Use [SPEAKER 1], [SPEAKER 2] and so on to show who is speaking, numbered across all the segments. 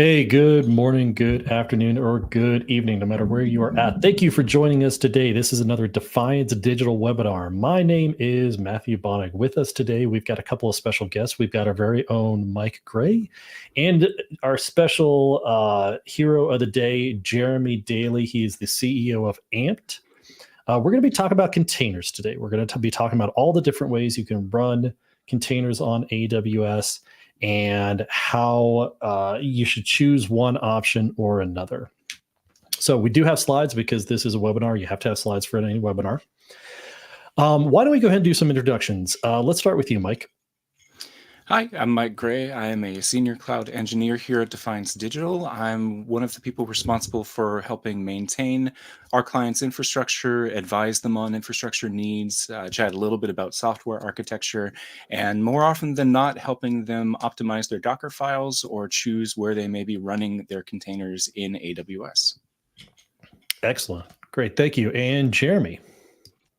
[SPEAKER 1] Hey, good morning, good afternoon, or good evening, no matter where you are at. Thank you for joining us today. This is another Defiance Digital webinar. My name is Matthew Bonnig. With us today, we've got a couple of special guests. We've got our very own Mike Gray and our special hero of the day, Jeremy Daly. He is the CEO of Ampt. We're going to be talking about containers today. We're going to be talking about all the different ways you can run containers on AWS and how you should choose one option or another. So we do have slides because this is a webinar. You have to have slides for any webinar. Why don't we go ahead and do some introductions? Let's start with you, Mike.
[SPEAKER 2] Hi, I'm Mike Gray. I am a senior cloud engineer here at Defiance Digital. I'm one of the people responsible for helping maintain our clients' infrastructure, advise them on infrastructure needs, chat a little bit about software architecture, and more often than not, helping them optimize their Docker files or choose where they may be running their containers in AWS.
[SPEAKER 1] Excellent. Great. Thank you. And Jeremy.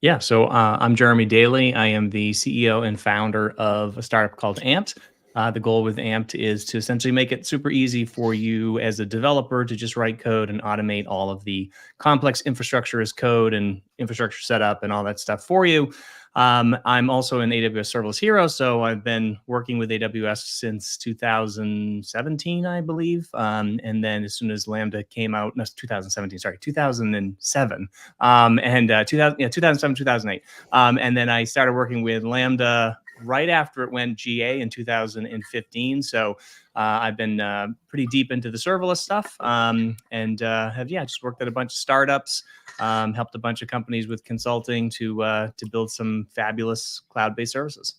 [SPEAKER 3] Yeah, so I'm Jeremy Daly. I am the CEO and founder of a startup called Ampt. The goal with Ampt is to essentially make it super easy for you as a developer to just write code and automate all of the complex infrastructure as code and infrastructure setup and all that stuff for you. I'm also an AWS serverless hero, so I've been working with AWS since 2017, I believe. And then as soon as Lambda came out, no, 2017, sorry, 2007, and 2007, 2008. And then I started working with Lambda right after it went GA in 2015. So I've been pretty deep into the serverless stuff, and have just worked at a bunch of startups, helped a bunch of companies with consulting to build some fabulous cloud-based services.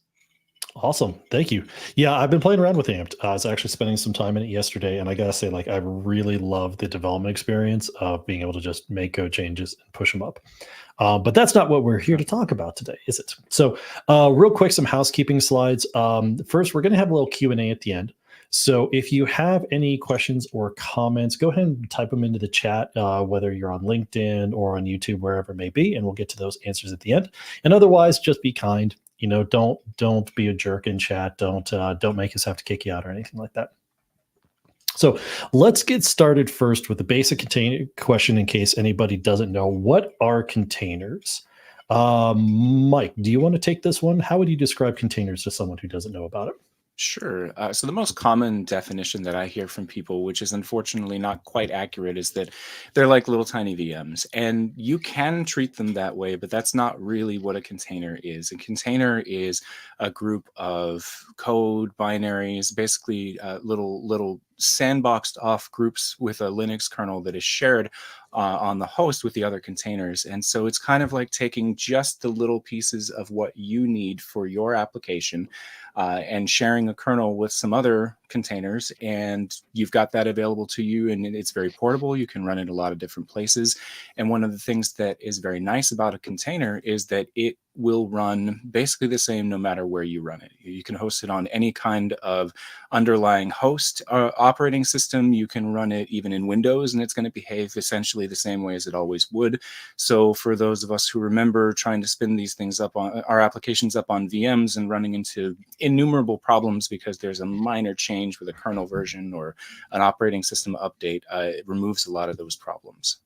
[SPEAKER 1] Awesome. Thank you. Yeah, I've been playing around with Amped. I was actually spending some time in it yesterday, and I gotta say, I really love the development experience of being able to just make code changes and push them up. But that's not what we're here to talk about today, is it? So real quick, some housekeeping slides. First, we're going to have a little Q&A at the end. So if you have any questions or comments, go ahead and type them into the chat, whether you're on LinkedIn or on YouTube, wherever it may be, and we'll get to those answers at the end. And otherwise, just be kind. Don't be a jerk in chat. Don't make us have to kick you out or anything like that. So let's get started first with the basic container question in case anybody doesn't know. What are containers? Mike, do you want to take this one? How would you describe containers to someone who doesn't know about it?
[SPEAKER 2] Sure. So the most common definition that I hear from people, which is unfortunately not quite accurate, is that they're like little tiny VMs. And you can treat them that way, but that's not really what a container is. A container is a group of code binaries, basically little sandboxed off groups with a Linux kernel that is shared on the host with the other containers. And so it's kind of like taking just the little pieces of what you need for your application and sharing a kernel with some other containers, and you've got that available to you, and it's very portable. You can run it a lot of different places. And one of the things that is very nice about a container is that it will run basically the same no matter where you run it. You can host it on any kind of underlying host operating system. You can run it even in Windows, and it's going to behave essentially the same way as it always would. So for those of us who remember trying to spin these things up on our applications up on VMs and running into innumerable problems because there's a minor change with a kernel version or an operating system update, it removes a lot of those problems.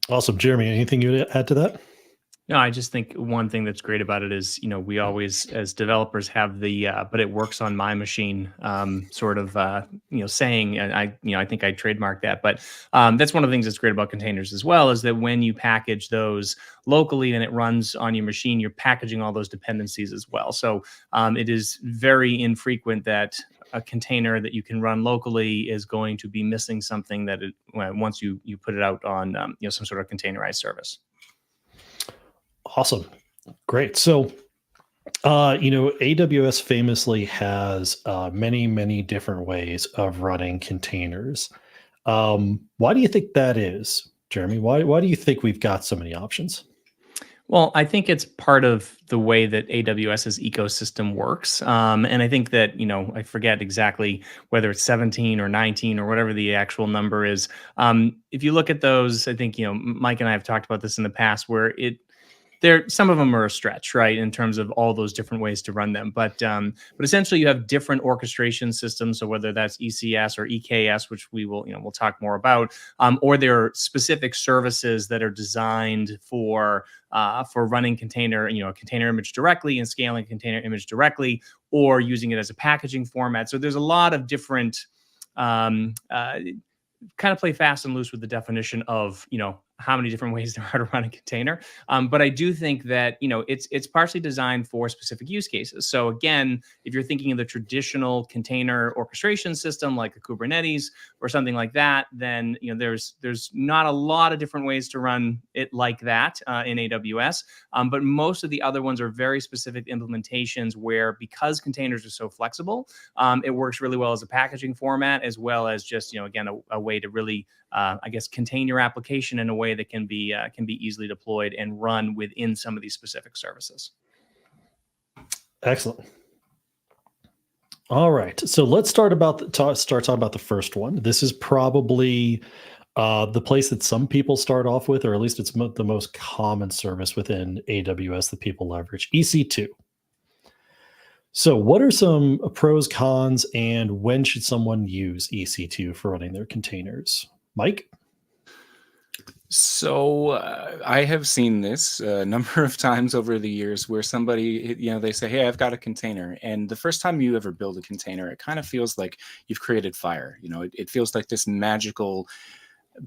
[SPEAKER 1] Awesome. Jeremy, anything you would add to that?
[SPEAKER 3] No, I just think one thing that's great about it is, we always, as developers, have the "but it works on my machine" saying. And I think I trademarked that. But that's one of the things that's great about containers as well, is that when you package those locally and it runs on your machine, you're packaging all those dependencies as well. So it is very infrequent that a container that you can run locally is going to be missing something that once you put it out on some sort of containerized service.
[SPEAKER 1] Awesome. Great. So, AWS famously has many different ways of running containers. Why do you think that is, Jeremy? Why do you think we've got so many options?
[SPEAKER 3] Well, I think it's part of the way that AWS's ecosystem works. And I think that, I forget exactly whether it's 17 or 19 or whatever the actual number is. If you look at those, I think, Mike and I have talked about this in the past, where Some of them are a stretch, right, in terms of all those different ways to run them. But essentially, you have different orchestration systems. So whether that's ECS or EKS, which we'll talk more about, or there are specific services that are designed for running container image directly and scaling container image directly, or using it as a packaging format. So there's a lot of different kind of play fast and loose with the definition of, how many different ways there are to run a container. But I do think that, it's partially designed for specific use cases. So again, if you're thinking of the traditional container orchestration system, like a Kubernetes or something like that, then, there's not a lot of different ways to run it like that in AWS. But most of the other ones are very specific implementations where, because containers are so flexible, it works really well as a packaging format, as well as just, again, a way to really, contain your application in a way that can be easily deployed and run within some of these specific services.
[SPEAKER 1] Excellent. All right, so let's start talking about the first one. This is probably the place that some people start off with, or at least it's the most common service within AWS that people leverage, EC2. So what are some pros, cons, and when should someone use EC2 for running their containers? Mike?
[SPEAKER 2] So I have seen this a number of times over the years where somebody, they say, hey, I've got a container. And the first time you ever build a container, it kind of feels like you've created fire. It feels like this magical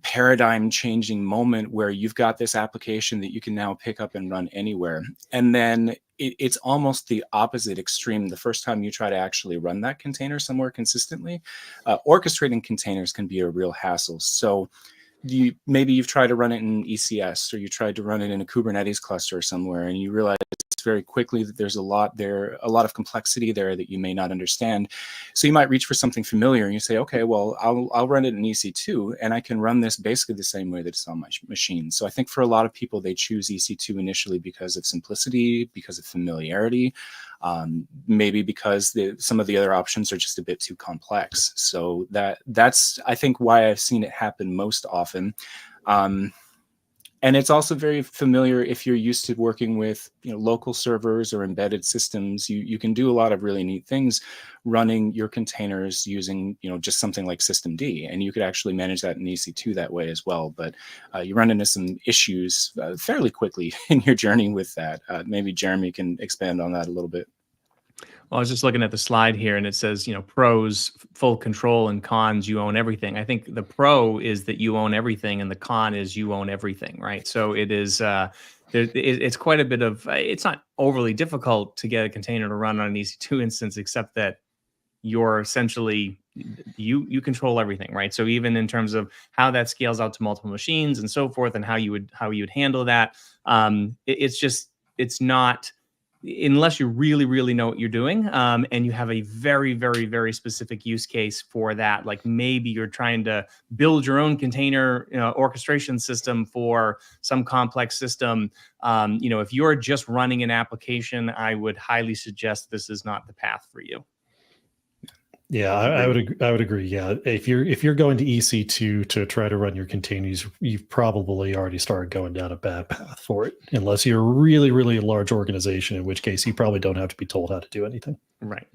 [SPEAKER 2] paradigm changing moment where you've got this application that you can now pick up and run anywhere. And then it's almost the opposite extreme the first time you try to actually run that container somewhere consistently. Orchestrating containers can be a real hassle. So maybe you've tried to run it in ECS, or you tried to run it in a Kubernetes cluster somewhere, and you realize very quickly that there's a lot of complexity there that you may not understand. So you might reach for something familiar, and you say, okay, well, I'll run it in EC2, and I can run this basically the same way that it's on my machine. So I think for a lot of people, they choose EC2 initially because of simplicity, because of familiarity, maybe because some of the other options are just a bit too complex. So that's I think why I've seen it happen most often. And it's also very familiar if you're used to working with local servers or embedded systems. You can do a lot of really neat things running your containers using just something like systemd, and you could actually manage that in EC2 that way as well. But you run into some issues fairly quickly in your journey with that. Maybe Jeremy can expand on that a little bit.
[SPEAKER 3] Well, I was just looking at the slide here, and it says, pros, full control, and cons, you own everything. I think the pro is that you own everything, and the con is you own everything, right? So it is, it's quite a bit of, it's not overly difficult to get a container to run on an EC2 instance, except that you're essentially, you control everything, right? So even in terms of how that scales out to multiple machines and so forth, and how you would handle that, it's not, unless you really, really know what you're doing, and you have a very, very, very specific use case for that. Like maybe you're trying to build your own container orchestration system for some complex system. If you're just running an application, I would highly suggest this is not the path for you.
[SPEAKER 1] Yeah, I would agree. Yeah, if you're going to EC2 to try to run your containers, you've probably already started going down a bad path for it. Unless you're really, really a large organization, in which case you probably don't have to be told how to do anything.
[SPEAKER 3] Right.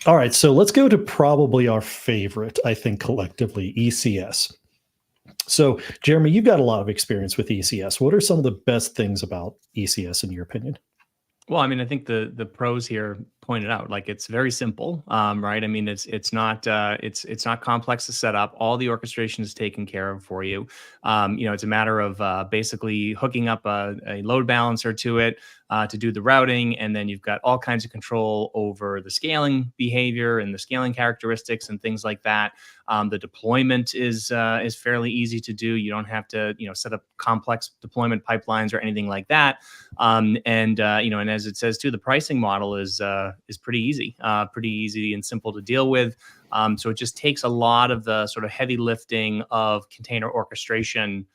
[SPEAKER 1] All right, so let's go to probably our favorite, I think collectively, ECS. So, Jeremy, you've got a lot of experience with ECS. What are some of the best things about ECS in your opinion?
[SPEAKER 3] Well, I mean, I think the pros here pointed out, like it's very simple, right? I mean, it's not complex to set up. All the orchestration is taken care of for you. It's a matter of basically hooking up a load balancer to it to do the routing, and then you've got all kinds of control over the scaling behavior and the scaling characteristics and things like that. The deployment is fairly easy to do. You don't have to set up complex deployment pipelines or anything like that. And as it says too, the pricing model is pretty easy and simple to deal with. So it just takes a lot of the sort of heavy lifting of container orchestration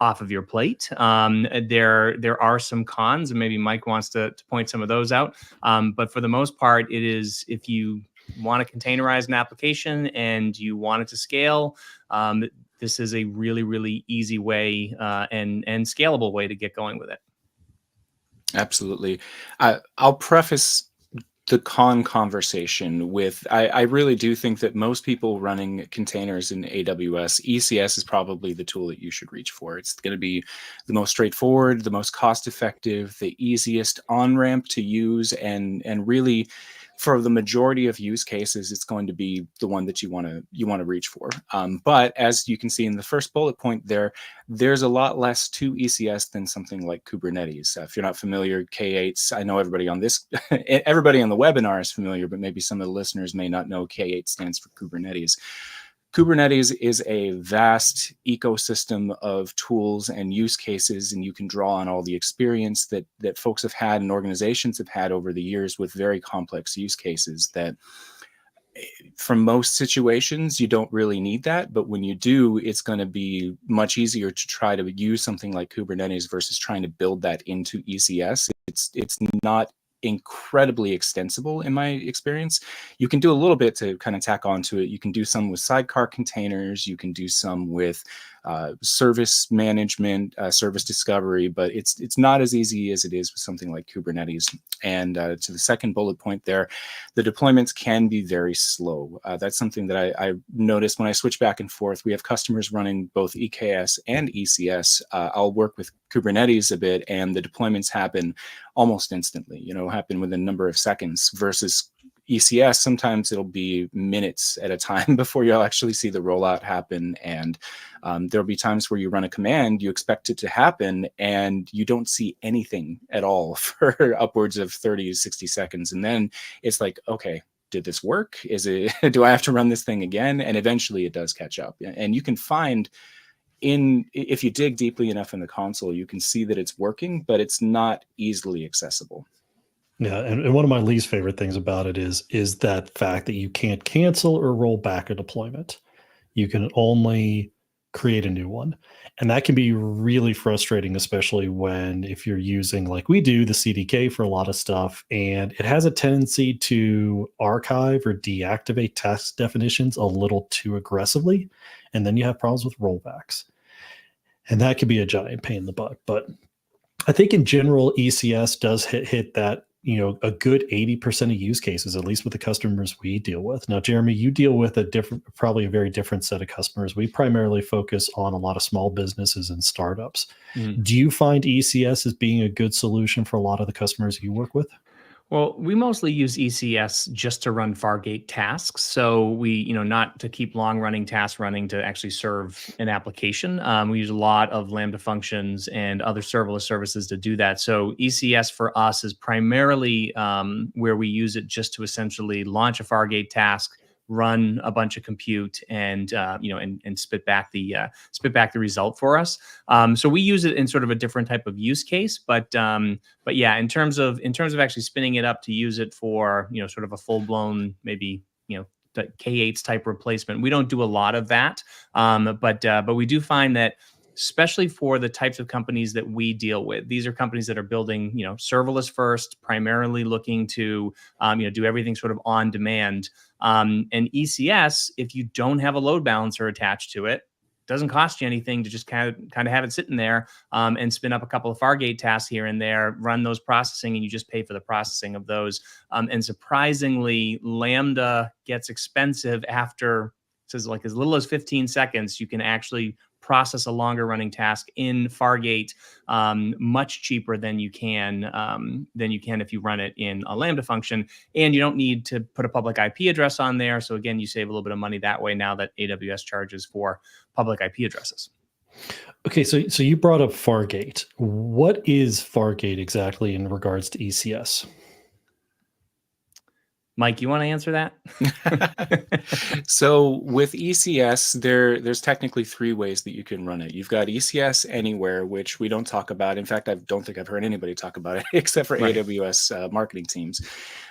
[SPEAKER 3] off of your plate. There are some cons, and maybe Mike wants to point some of those out. But for the most part, it is, if you want to containerize an application and you want it to scale, this is a really, really easy way and scalable way to get going with it.
[SPEAKER 2] Absolutely. I'll preface the con conversation with I really do think that most people running containers in AWS, ECS is probably the tool that you should reach for. It's going to be the most straightforward, the most cost effective, the easiest on ramp to use, and really for the majority of use cases, it's going to be the one that you want to reach for. But as you can see in the first bullet point there's a lot less to ECS than something like Kubernetes. If you're not familiar, K8s, I know everybody on this, everybody on the webinar is familiar, but maybe some of the listeners may not know K8 stands for Kubernetes. Kubernetes is a vast ecosystem of tools and use cases, and you can draw on all the experience that folks have had and organizations have had over the years with very complex use cases that for most situations, you don't really need that. But when you do, it's going to be much easier to try to use something like Kubernetes versus trying to build that into ECS. It's not incredibly extensible in my experience. You can do a little bit to kind of tack onto it. You can do some with sidecar containers. You can do some with service management, service discovery, but it's not as easy as it is with something like Kubernetes. And to the second bullet point there, the deployments can be very slow. That's something that I noticed when I switch back and forth. We have customers running both EKS and ECS. I'll work with Kubernetes a bit, and the deployments happen almost instantly, happen within a number of seconds, versus ECS, sometimes it'll be minutes at a time before you'll actually see the rollout happen. And there'll be times where you run a command, you expect it to happen, and you don't see anything at all for upwards of 30 to 60 seconds. And then it's like, okay, did this work? Do I have to run this thing again? And eventually it does catch up. And you can find if you dig deeply enough in the console, you can see that it's working, but it's not easily accessible.
[SPEAKER 1] Yeah, and one of my least favorite things about it is that fact that you can't cancel or roll back a deployment. You can only create a new one. And that can be really frustrating, especially if you're using, like we do, the CDK for a lot of stuff, and it has a tendency to archive or deactivate task definitions a little too aggressively. And then you have problems with rollbacks. And that could be a giant pain in the butt. But I think in general, ECS does hit that, a good 80% of use cases, at least with the customers we deal with. Now, Jeremy, you deal with probably a very different set of customers. We primarily focus on a lot of small businesses and startups. Mm-hmm. Do you find ECS as being a good solution for a lot of the customers you work with?
[SPEAKER 3] Well, we mostly use ECS just to run Fargate tasks. So we, not to keep long running tasks running to actually serve an application. We use a lot of Lambda functions and other serverless services to do that. So ECS for us is primarily where we use it just to essentially launch a Fargate task, run a bunch of compute, and and spit back the result for us. So we use it in sort of a different type of use case, but yeah, in terms of actually spinning it up to use it for sort of a full blown maybe the K8s type replacement, we don't do a lot of that. But we do find that, especially for the types of companies that we deal with, these are companies that are building, serverless first, primarily looking to, do everything sort of on demand. And ECS, if you don't have a load balancer attached to it, doesn't cost you anything to just kind of have it sitting there and spin up a couple of Fargate tasks here and there, run those processing, and you just pay for the processing of those. And surprisingly, Lambda gets expensive after, says like as little as 15 seconds, you can actually process a longer running task in Fargate much cheaper than you can if you run it in a Lambda function. And you don't need to put a public IP address on there. So again, you save a little bit of money that way now that AWS charges for public IP addresses.
[SPEAKER 1] Okay, so you brought up Fargate. What is Fargate exactly in regards to ECS?
[SPEAKER 3] Mike, you want to answer that?
[SPEAKER 2] So with ECS, there's technically three ways that you can run it. You've got ECS Anywhere, which we don't talk about. In fact, I don't think I've heard anybody talk about it except for right. AWS marketing teams.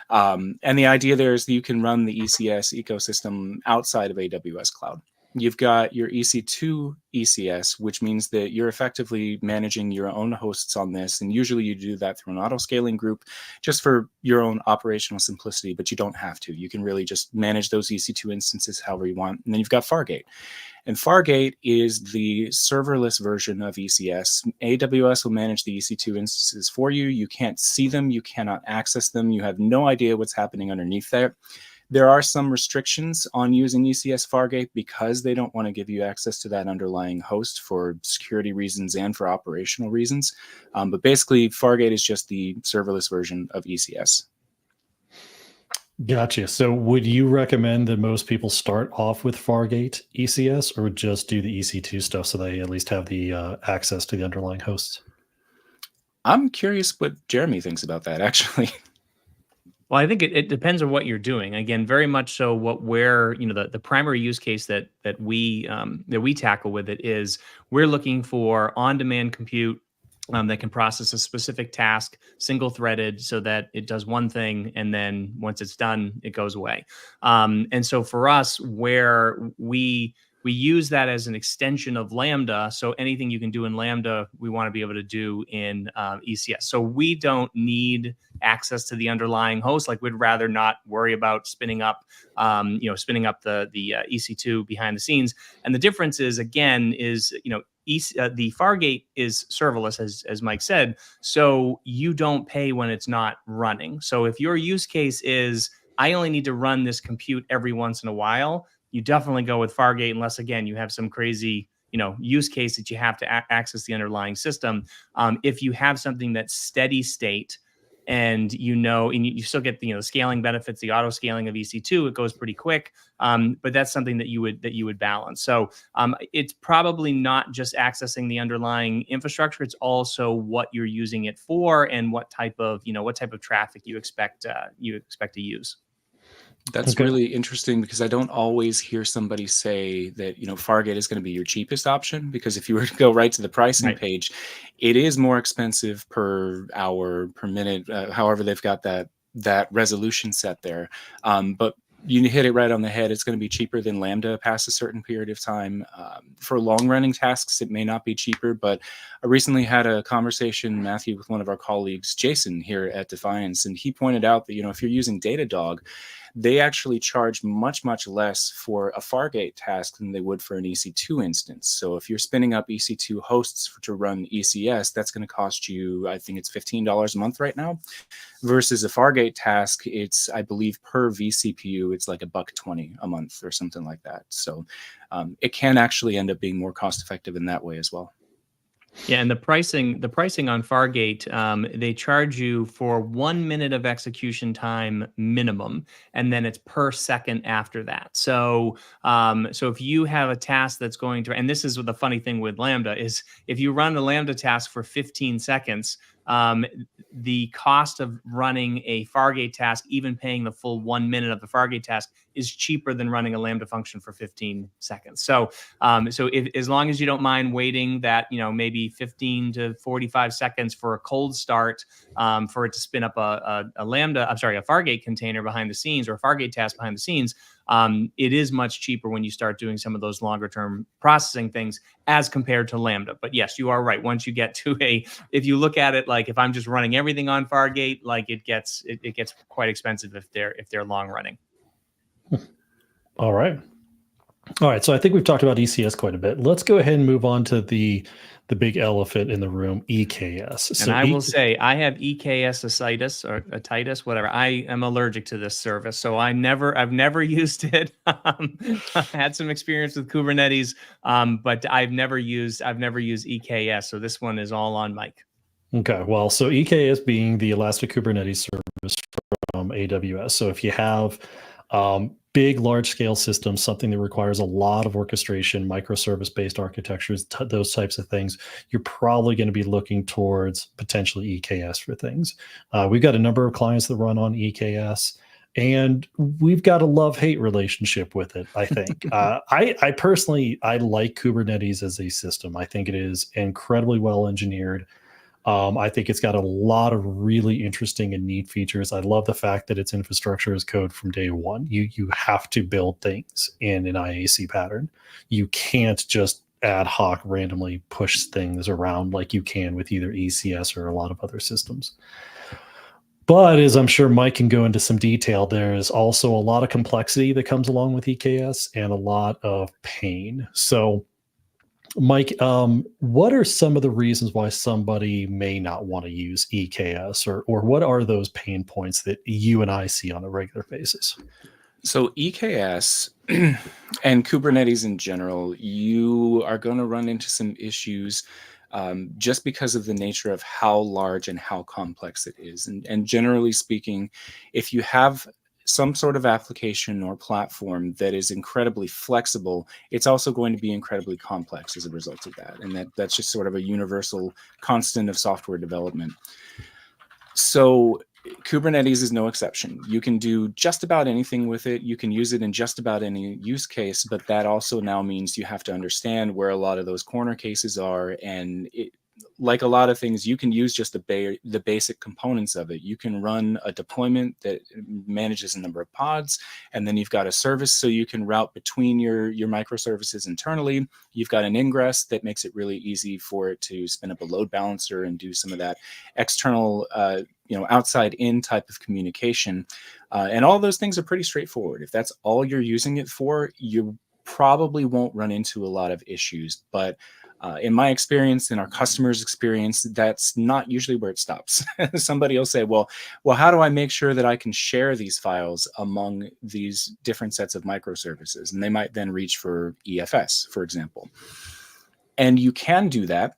[SPEAKER 2] And the idea there is that you can run the ECS ecosystem outside of AWS Cloud. You've got your EC2 ECS, which means that you're effectively managing your own hosts on this. And usually you do that through an auto scaling group just for your own operational simplicity, but you don't have to. You can really just manage those EC2 instances however you want. And then you've got Fargate. And Fargate is the serverless version of ECS. AWS will manage the EC2 instances for you. You can't see them. You cannot access them. You have no idea what's happening underneath there. There are some restrictions on using ECS Fargate because they don't want to give you access to that underlying host for security reasons and for operational reasons. But basically, Fargate is just the serverless version of ECS.
[SPEAKER 1] Gotcha. So would you recommend that most people start off with Fargate ECS or just do the EC2 stuff so they at least have the access to the underlying hosts?
[SPEAKER 2] I'm curious what Jeremy thinks about that, actually.
[SPEAKER 3] Well, I think it depends on what you're doing. Again, very much so the primary use case that we tackle with it is we're looking for on-demand compute that can process a specific task, single-threaded, so that it does one thing, and then once it's done, it goes away. And so for us, where we use that as an extension of Lambda, so anything you can do in Lambda, we want to be able to do in ECS. So we don't need access to the underlying host. Like, we'd rather not worry about spinning up the EC2 behind the scenes. And the difference is, again, the Fargate is serverless, as Mike said, so you don't pay when it's not running. So if your use case is, I only need to run this compute every once in a while, you definitely go with Fargate, unless, again, you have some crazy use case that you have to access the underlying system. If you have something that's steady state, and you still get the scaling benefits, the auto scaling of EC2, it goes pretty quick. But that's something that you would balance. So it's probably not just accessing the underlying infrastructure; it's also what you're using it for and what type of traffic you expect to use.
[SPEAKER 2] That's really interesting because I don't always hear somebody say that, Fargate is going to be your cheapest option, because if you were to go right to the pricing page, it is more expensive per hour, per minute, however they've got that resolution set there. But you hit it right on the head. It's going to be cheaper than Lambda past a certain period of time. For long-running tasks, it may not be cheaper, but I recently had a conversation, Matthew, with one of our colleagues, Jason, here at Defiance, and he pointed out that, if you're using Datadog, they actually charge much, much less for a Fargate task than they would for an EC2 instance. So if you're spinning up EC2 hosts to run ECS, that's going to cost you, I think it's $15 a month right now, versus a Fargate task, it's, I believe, per vCPU, it's like $1.20 a month or something like that. So it can actually end up being more cost effective in that way as well.
[SPEAKER 3] Yeah, and the pricing on Fargate, they charge you for 1 minute of execution time minimum, and then it's per second after that. So, so if you have a task that's going to, and this is the funny thing with Lambda is, if you run a Lambda task for 15 seconds, the cost of running a Fargate task, even paying the full 1 minute of the Fargate task, is cheaper than running a Lambda function for 15 seconds. So, as long as you don't mind waiting that, maybe 15 to 45 seconds for a cold start, for it to spin up a Fargate container behind the scenes, or a Fargate task behind the scenes, it is much cheaper when you start doing some of those longer term processing things as compared to Lambda. But yes, you are right. Once you get to if you look at it like, if I'm just running everything on Fargate, like it gets quite expensive if they're long running.
[SPEAKER 1] All right. So I think we've talked about ECS quite a bit. Let's go ahead and move on to the big elephant in the room, EKS.
[SPEAKER 3] And I will say, I have EKS ascites or otitis, whatever. I am allergic to this service, so I've never used it. I've had some experience with Kubernetes, but I've never used EKS. So this one is all on Mike.
[SPEAKER 1] Okay. Well, so EKS being the Elastic Kubernetes service from AWS. So if you have big, large-scale systems, something that requires a lot of orchestration, microservice-based architectures, those types of things, you're probably going to be looking towards potentially EKS for things. We've got a number of clients that run on EKS, and we've got a love-hate relationship with it, I think. I personally like Kubernetes as a system. I think it is incredibly well-engineered. I think it's got a lot of really interesting and neat features. I love the fact that it's infrastructure as code from day one. You have to build things in an IAC pattern. You can't just ad hoc randomly push things around like you can with either ECS or a lot of other systems. But as I'm sure Mike can go into some detail, there's also a lot of complexity that comes along with EKS and a lot of pain. So Mike, what are some of the reasons why somebody may not want to use EKS, or what are those pain points that you and I see on a regular basis?
[SPEAKER 2] So EKS and Kubernetes in general, you are going to run into some issues just because of the nature of how large and how complex it is. And generally speaking, if you have some sort of application or platform that is incredibly flexible, it's also going to be incredibly complex as a result of that. And that's just sort of a universal constant of software development. So Kubernetes is no exception. You can do just about anything with it. You can use it in just about any use case, but that also now means you have to understand where a lot of those corner cases are. And like a lot of things, you can use just the basic components of it. You can run a deployment that manages a number of pods, and then you've got a service so you can route between your microservices internally. You've got an ingress that makes it really easy for it to spin up a load balancer and do some of that external outside in type of communication. And all those things are pretty straightforward. If that's all you're using it for, you probably won't run into a lot of issues. But in my experience, in our customers' experience, that's not usually where it stops. Somebody will say, well, how do I make sure that I can share these files among these different sets of microservices? And they might then reach for EFS, for example. And you can do that.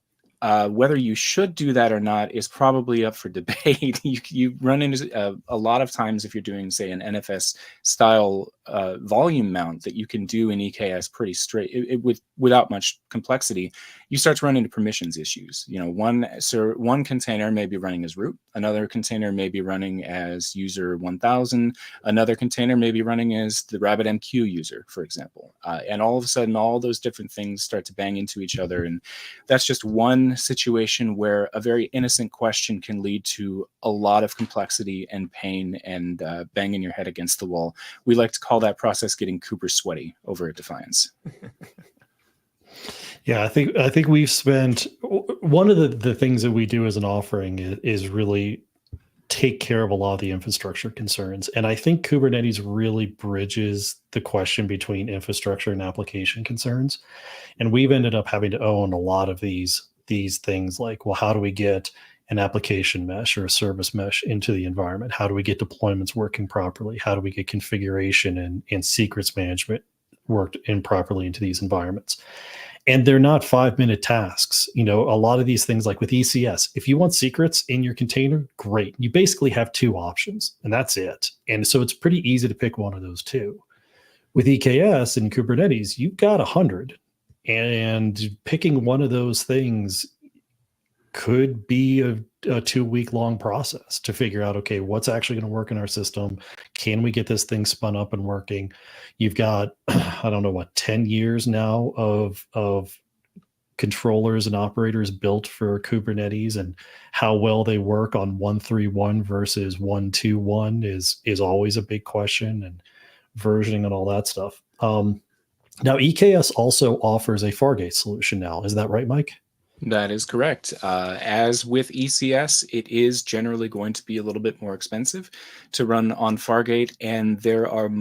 [SPEAKER 2] Whether you should do that or not is probably up for debate. You run into a lot of times if you're doing, say, an NFS style volume mount that you can do in EKS pretty straight without much complexity. You start to run into permissions issues. One container may be running as root, another container may be running as user 1000, another container may be running as the RabbitMQ user, for example. And all of a sudden, all those different things start to bang into each other, and that's just one situation where a very innocent question can lead to a lot of complexity and pain and banging your head against the wall. We like to call that process getting Cooper sweaty over at Defiance.
[SPEAKER 1] Yeah, I think we've spent one of the things that we do as an offering is really take care of a lot of the infrastructure concerns. And I think Kubernetes really bridges the question between infrastructure and application concerns. And we've ended up having to own a lot of these things like, well, how do we get an application mesh or a service mesh into the environment? How do we get deployments working properly? How do we get configuration and secrets management worked in properly into these environments? And they're not 5-minute tasks. A lot of these things, like with ECS, if you want secrets in your container, great. You basically have 2 options, and that's it. And so it's pretty easy to pick one of those 2. With EKS and Kubernetes, you've got 100. And picking one of those things could be a 2-week long process to figure out, okay, what's actually going to work in our system? Can we get this thing spun up and working? You've got, I don't know, 10 years now of controllers and operators built for Kubernetes, and how well they work on 1.3.1 versus 1.2.1 is always a big question, and versioning and all that stuff. Now, EKS also offers a Fargate solution now. Is that right, Mike?
[SPEAKER 2] That is correct. As with ECS, it is generally going to be a little bit more expensive to run on Fargate, and there are,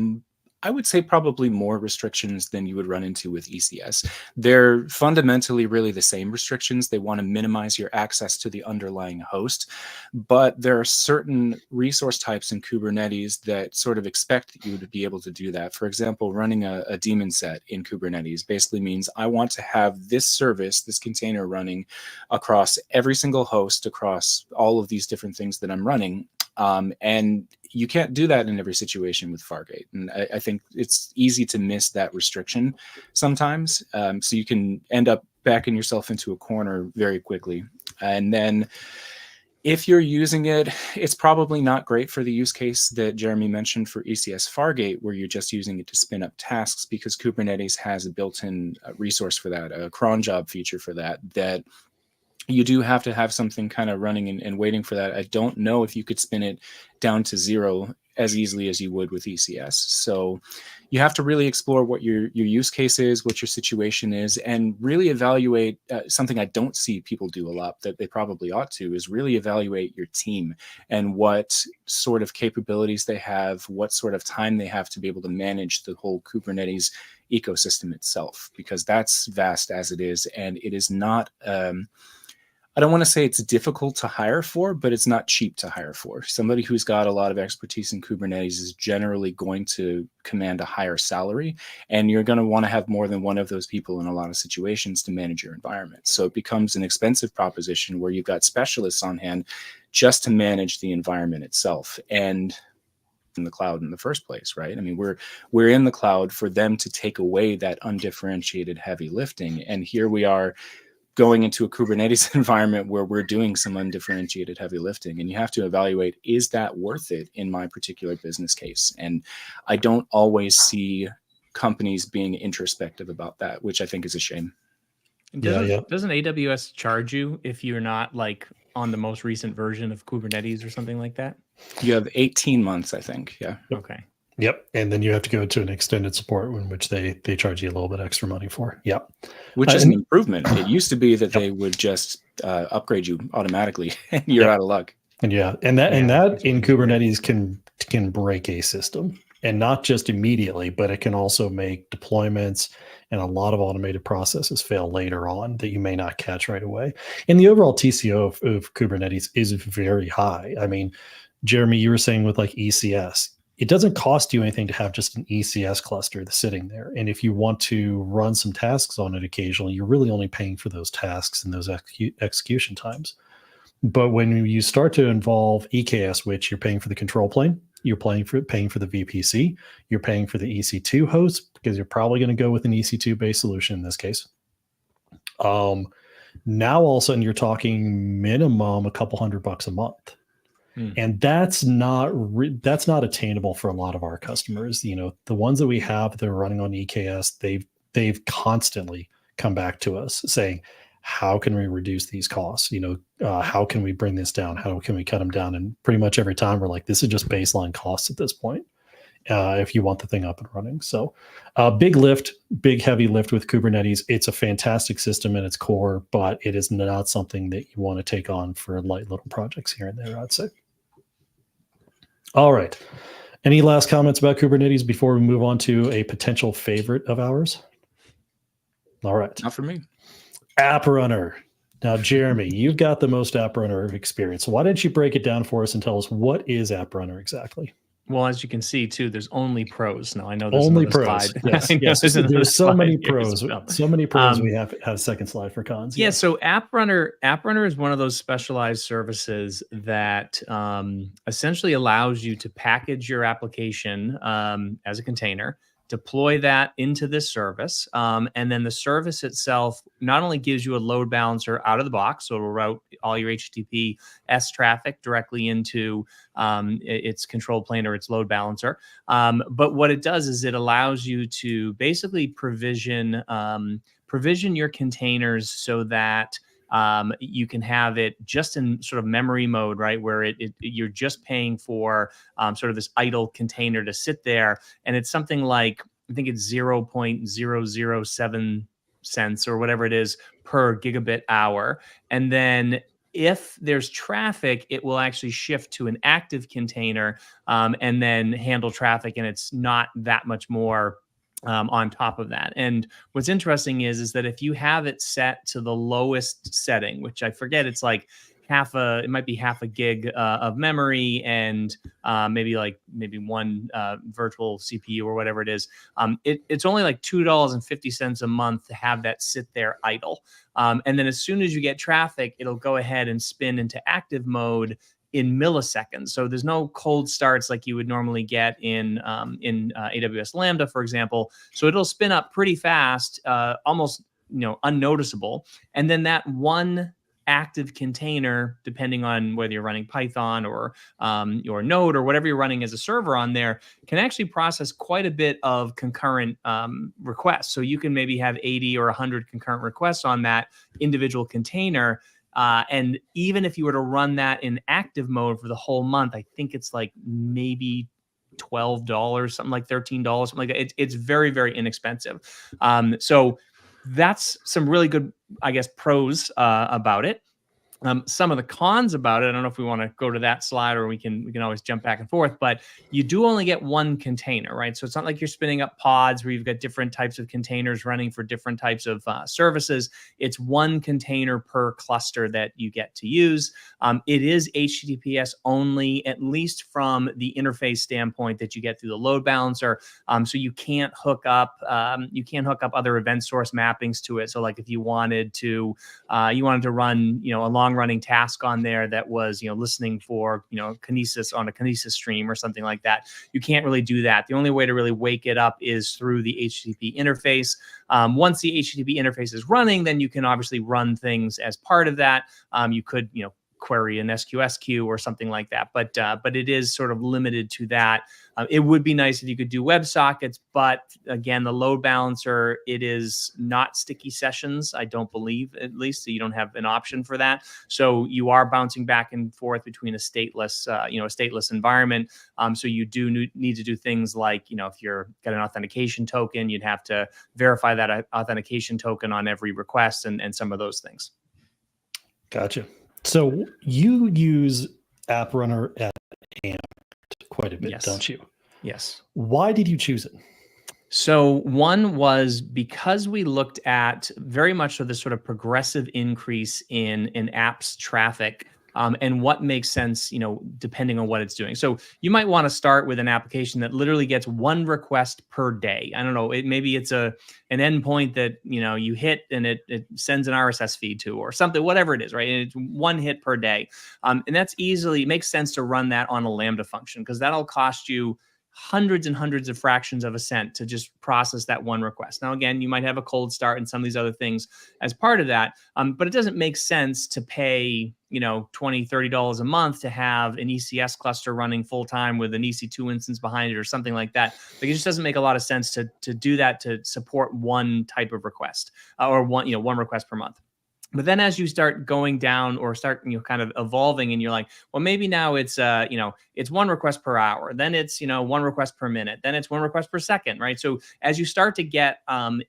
[SPEAKER 2] I would say, probably more restrictions than you would run into with ECS. They're fundamentally really the same restrictions. They want to minimize your access to the underlying host, but there are certain resource types in Kubernetes that sort of expect you to be able to do that. For example, running a daemon set in Kubernetes basically means I want to have this service, this container running across every single host, across all of these different things that I'm running. And you can't do that in every situation with Fargate. And I think it's easy to miss that restriction sometimes. So you can end up backing yourself into a corner very quickly. And then if you're using it, it's probably not great for the use case that Jeremy mentioned for ECS Fargate, where you're just using it to spin up tasks, because Kubernetes has a built-in resource for that, a cron job feature for that you do have to have something kind of running and waiting for that. I don't know if you could spin it down to 0 as easily as you would with ECS. So you have to really explore what your use case is, what your situation is, and really evaluate something I don't see people do a lot that they probably ought to, is really evaluate your team and what sort of capabilities they have, what sort of time they have to be able to manage the whole Kubernetes ecosystem itself, because that's vast as it is. And it is not, I don't want to say it's difficult to hire for, but it's not cheap to hire for. Somebody who's got a lot of expertise in Kubernetes is generally going to command a higher salary, and you're going to want to have more than one of those people in a lot of situations to manage your environment. So it becomes an expensive proposition where you've got specialists on hand just to manage the environment itself and in the cloud in the first place, right? I mean, we're in the cloud for them to take away that undifferentiated heavy lifting, and here we are going into a Kubernetes environment where we're doing some undifferentiated heavy lifting, and you have to evaluate, is that worth it in my particular business case? And I don't always see companies being introspective about that, which I think is a shame.
[SPEAKER 3] Doesn't AWS charge you if you're not like on the most recent version of Kubernetes or something like that?
[SPEAKER 2] You have 18 months, I think. Yeah.
[SPEAKER 3] Okay.
[SPEAKER 1] Yep. And then you have to go to an extended support, in which they charge you a little bit extra money for. Yep.
[SPEAKER 2] Which is an improvement. It used to be that they would just upgrade you automatically and you're out of luck.
[SPEAKER 1] And that in Kubernetes can break a system, and not just immediately, but it can also make deployments and a lot of automated processes fail later on that you may not catch right away. And the overall TCO of Kubernetes is very high. I mean, Jeremy, you were saying with like ECS, it doesn't cost you anything to have just an ECS cluster that's sitting there. And if you want to run some tasks on it occasionally, you're really only paying for those tasks and those execution times. But when you start to involve EKS, which you're paying for the control plane, you're paying for the VPC, you're paying for the EC2 host, because you're probably going to go with an EC2 based solution in this case. Now all of a sudden you're talking minimum a couple $100 a month. And that's not attainable for a lot of our customers. You know, the ones that we have that are running on EKS, they've constantly come back to us saying, how can we reduce these costs? You know, how can we bring this down? How can we cut them down? And pretty much every time we're like, this is just baseline costs at this point, if you want the thing up and running. So big heavy lift with Kubernetes. It's a fantastic system in its core, but it is not something that you want to take on for light little projects here and there, I'd say. All right. Any last comments about Kubernetes before we move on to a potential favorite of ours? All right.
[SPEAKER 2] Not for me.
[SPEAKER 1] App Runner. Now, Jeremy, you've got the most App Runner experience. Why don't you break it down for us and tell us what is App Runner exactly?
[SPEAKER 3] Well, as you can see, too, there's only pros. Now, I know there's
[SPEAKER 1] only pros. Yes. There's so many pros. So many pros. We have a second slide for cons.
[SPEAKER 3] Yeah. So App Runner is one of those specialized services that essentially allows you to package your application as a container, deploy that into this service, and then the service itself not only gives you a load balancer out of the box, so it'll route all your HTTPS traffic directly into its control plane or its load balancer, but what it does is it allows you to basically provision your containers so that you can have it just in sort of memory mode, right? Where you're just paying for sort of this idle container to sit there. And it's something like, I think it's 0.007 cents or whatever it is per gigabit hour. And then if there's traffic, it will actually shift to an active container and then handle traffic. And it's not that much more on top of that. And what's interesting is that if you have it set to the lowest setting, which I forget, it's like it might be half a gig of memory and maybe one virtual CPU or whatever it is. It's only like $2.50 a month to have that sit there idle. And then as soon as you get traffic, it'll go ahead and spin into active mode in milliseconds. So there's no cold starts like you would normally get in AWS Lambda, for example. So it'll spin up pretty fast, almost unnoticeable. And then that one active container, depending on whether you're running Python or your Node or whatever you're running as a server on there, can actually process quite a bit of concurrent requests. So you can maybe have 80 or 100 concurrent requests on that individual container. And even if you were to run that in active mode for the whole month, I think it's like maybe $12, something like $13, something like that. It's very, very inexpensive. So that's some really good, I guess, pros about it. Some of the cons about it, I don't know if we want to go to that slide, or we can always jump back and forth, but you do only get one container, right? So it's not like you're spinning up pods where you've got different types of containers running for different types of services. It's one container per cluster that you get to use. It is HTTPS only, at least from the interface standpoint that you get through the load balancer. So you can't hook up other event source mappings to it. So like if you wanted to run, a long running task on there that was, listening for, Kinesis on a Kinesis stream or something like that, you can't really do that. The only way to really wake it up is through the HTTP interface. Once the HTTP interface is running, then you can obviously run things as part of that. You could, query an SQS queue or something like that, but it is sort of limited to that. It would be nice if you could do WebSockets, but again, the load balancer, it is not sticky sessions, I don't believe, at least, so you don't have an option for that. So you are bouncing back and forth between a stateless environment. So you do need to do things like, if you're got an authentication token, you'd have to verify that authentication token on every request and some of those things.
[SPEAKER 1] Gotcha. So you use App Runner at Ampt quite a bit,
[SPEAKER 3] Yes.
[SPEAKER 1] don't you?
[SPEAKER 3] Yes.
[SPEAKER 1] Why did you choose it?
[SPEAKER 3] So one was because we looked at very much of this sort of progressive increase in apps traffic, and what makes sense, depending on what it's doing. So you might want to start with an application that literally gets one request per day. I don't know. Maybe it's an endpoint that, you hit and it sends an RSS feed to, or something, whatever it is, right? And it's one hit per day. And that's it makes sense to run that on a Lambda function, because that'll cost you hundreds and hundreds of fractions of a cent to just process that one request. Now, again, you might have a cold start and some of these other things as part of that, but it doesn't make sense to pay, $20, $30 a month to have an ECS cluster running full time with an EC2 instance behind it or something like that. Like, it just doesn't make a lot of sense to do that, to support one type of request, or one request per month. But then as you start going down or start, kind of evolving, and you're like, well, maybe now it's, it's one request per hour. Then it's, one request per minute. Then it's one request per second, right? So as you start to get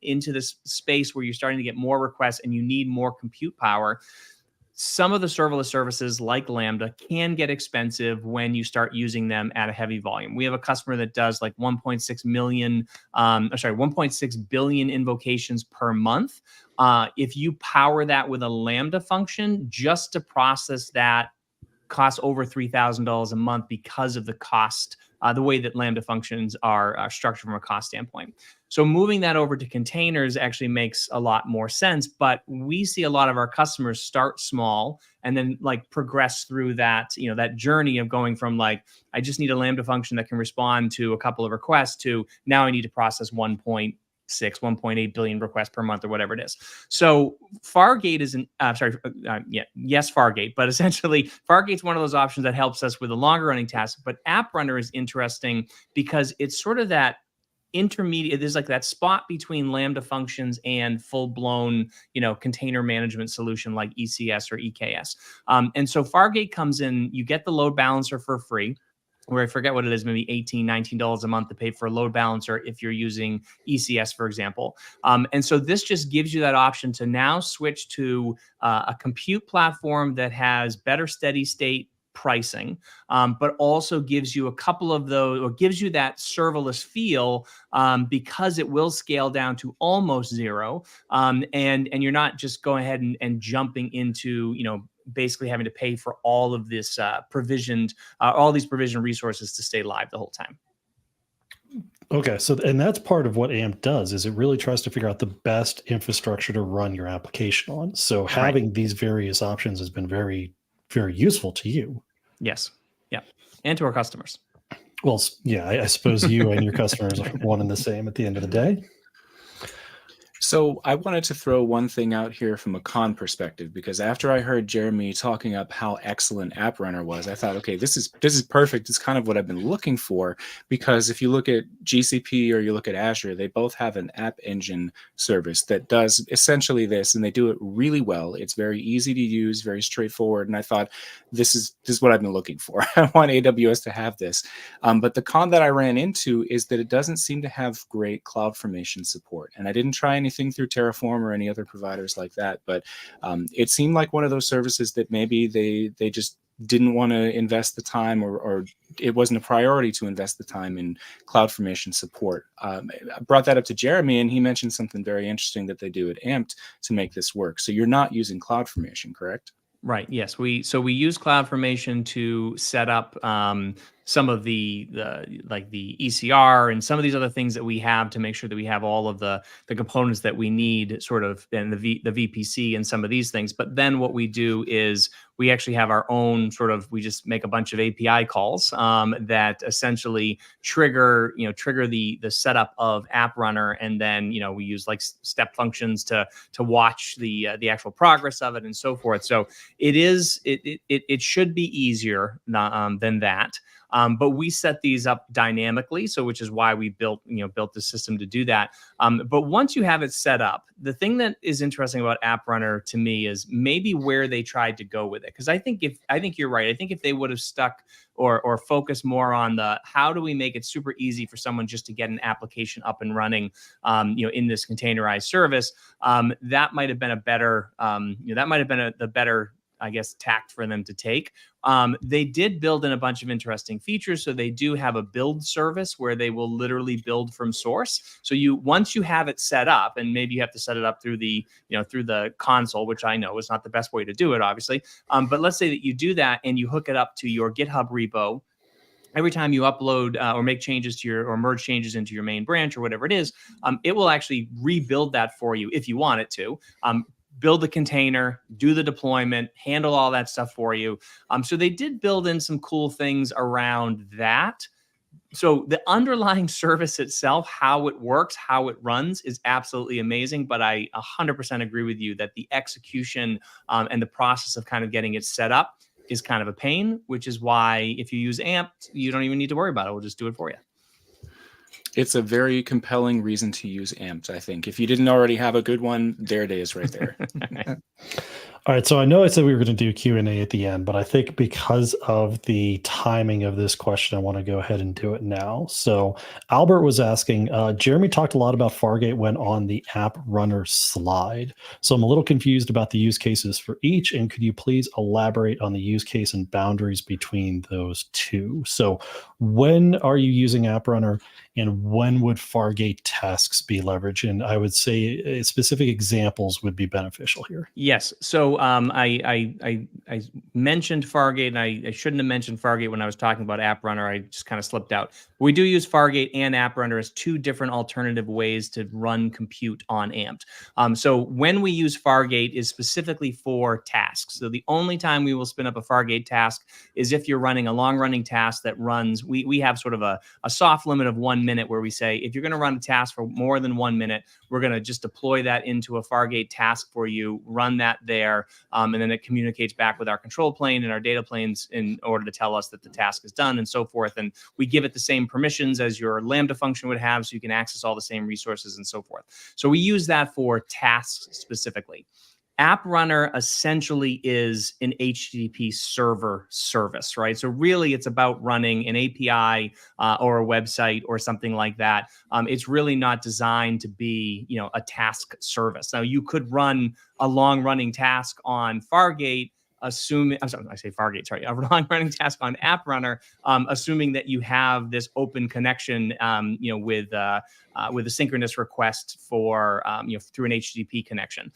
[SPEAKER 3] into this space where you're starting to get more requests and you need more compute power, some of the serverless services like Lambda can get expensive when you start using them at a heavy volume. We have a customer that does like 1.6 billion invocations per month. If you power that with a Lambda function, just to process that costs over $3,000 a month because of the cost, the way that Lambda functions are structured from a cost standpoint. So moving that over to containers actually makes a lot more sense, but we see a lot of our customers start small and then progress through that, that journey of going from I just need a Lambda function that can respond to a couple of requests to now I need to process 1.8 billion requests per month or whatever it is. So Fargate is Fargate, but essentially Fargate's one of those options that helps us with the longer running tasks. But App Runner is interesting because it's sort of that intermediate. There's that spot between Lambda functions and full-blown, container management solution like ECS or EKS. And so Fargate comes in, you get the load balancer for free, where I forget what it is, maybe $18, $19 a month to pay for a load balancer if you're using ECS, for example. And so this just gives you that option to now switch to a compute platform that has better steady state pricing, but also gives you a couple of those, or gives you that serverless feel, because it will scale down to almost zero. And you're not just going ahead and jumping into, basically having to pay for all of this all these provisioned resources to stay live the whole time.
[SPEAKER 1] Okay, so and that's part of what Ampt does, is it really tries to figure out the best infrastructure to run your application on. So having these various options has been very, very useful to you.
[SPEAKER 3] Yes. Yeah. And to our customers.
[SPEAKER 1] Well, yeah, I suppose you and your customers are one and the same at the end of the day.
[SPEAKER 2] So I wanted to throw one thing out here from a con perspective, because after I heard Jeremy talking up how excellent App Runner was, I thought, okay, this is perfect. It's kind of what I've been looking for, because if you look at GCP or you look at Azure, they both have an App Engine service that does essentially this, and they do it really well. It's very easy to use, very straightforward, and I thought this is what I've been looking for. I want AWS to have this. But the con that I ran into is that it doesn't seem to have great CloudFormation support. And I didn't try anything through Terraform or any other providers like that. But it seemed like one of those services that maybe they just didn't want to invest the time, or it wasn't a priority to invest the time in CloudFormation support. I brought that up to Jeremy, and he mentioned something very interesting that they do at Ampt to make this work. So you're not using CloudFormation, correct?
[SPEAKER 3] Right. Yes. We use CloudFormation to set up some of the like the ECR and some of these other things that we have to make sure that we have all of the components that we need, sort of, and the VPC and some of these things. But then what we do is we actually have our own sort of, we just make a bunch of API calls that essentially trigger the setup of App Runner, and then we use like step functions to watch the actual progress of it and so forth. So it should be easier than that. But we set these up dynamically, so which is why we built the system to do that. But once you have it set up, the thing that is interesting about App Runner to me is maybe where they tried to go with it. Because I think you're right. I think if they would have stuck or focused more on the how do we make it super easy for someone just to get an application up and running, in this containerized service, that might have been a better, the better, I guess, tact for them to take. They did build in a bunch of interesting features. So they do have a build service where they will literally build from source. So once you have it set up, and maybe you have to set it up through the console, which I know is not the best way to do it, obviously. But let's say that you do that and you hook it up to your GitHub repo. Every time you upload or make changes to or merge changes into your main branch or whatever it is, it will actually rebuild that for you if you want it to. Build the container, do the deployment, handle all that stuff for you. So they did build in some cool things around that. So the underlying service itself, how it works, how it runs, is absolutely amazing. But I 100% agree with you that the execution and the process of kind of getting it set up is kind of a pain, which is why if you use Ampt, you don't even need to worry about it. We'll just do it for you.
[SPEAKER 2] It's a very compelling reason to use Ampt, I think. If you didn't already have a good one, there it is right there.
[SPEAKER 1] All right, so I know I said we were going to do Q&A at the end, but I think because of the timing of this question, I want to go ahead and do it now. So Albert was asking, Jeremy talked a lot about Fargate when on the App Runner slide. So I'm a little confused about the use cases for each, and could you please elaborate on the use case and boundaries between those two? So when are you using App Runner, and when would Fargate tasks be leveraged? And I would say specific examples would be beneficial here.
[SPEAKER 3] Yes. So I mentioned Fargate, and I shouldn't have mentioned Fargate when I was talking about App Runner. I just kind of slipped out. We do use Fargate and App Runner as two different alternative ways to run compute on Ampt. So when we use Fargate is specifically for tasks. So the only time we will spin up a Fargate task is if you're running a long-running task that runs. We have sort of a soft limit of 1 minute where we say if you're going to run a task for more than 1 minute, we're going to just deploy that into a Fargate task for you, run that there, and then it communicates back with our control plane and our data planes in order to tell us that the task is done and so forth. And we give it the same permissions as your Lambda function would have, so you can access all the same resources and so forth. So we use that for tasks specifically. App Runner essentially is an HTTP server service, right? So really it's about running an API or a website or something like that. It's really not designed to be, a task service. Now you could run a long running task on Fargate, a long-running task on App Runner, assuming that you have this open connection, with a synchronous request for, through an HTTP connection.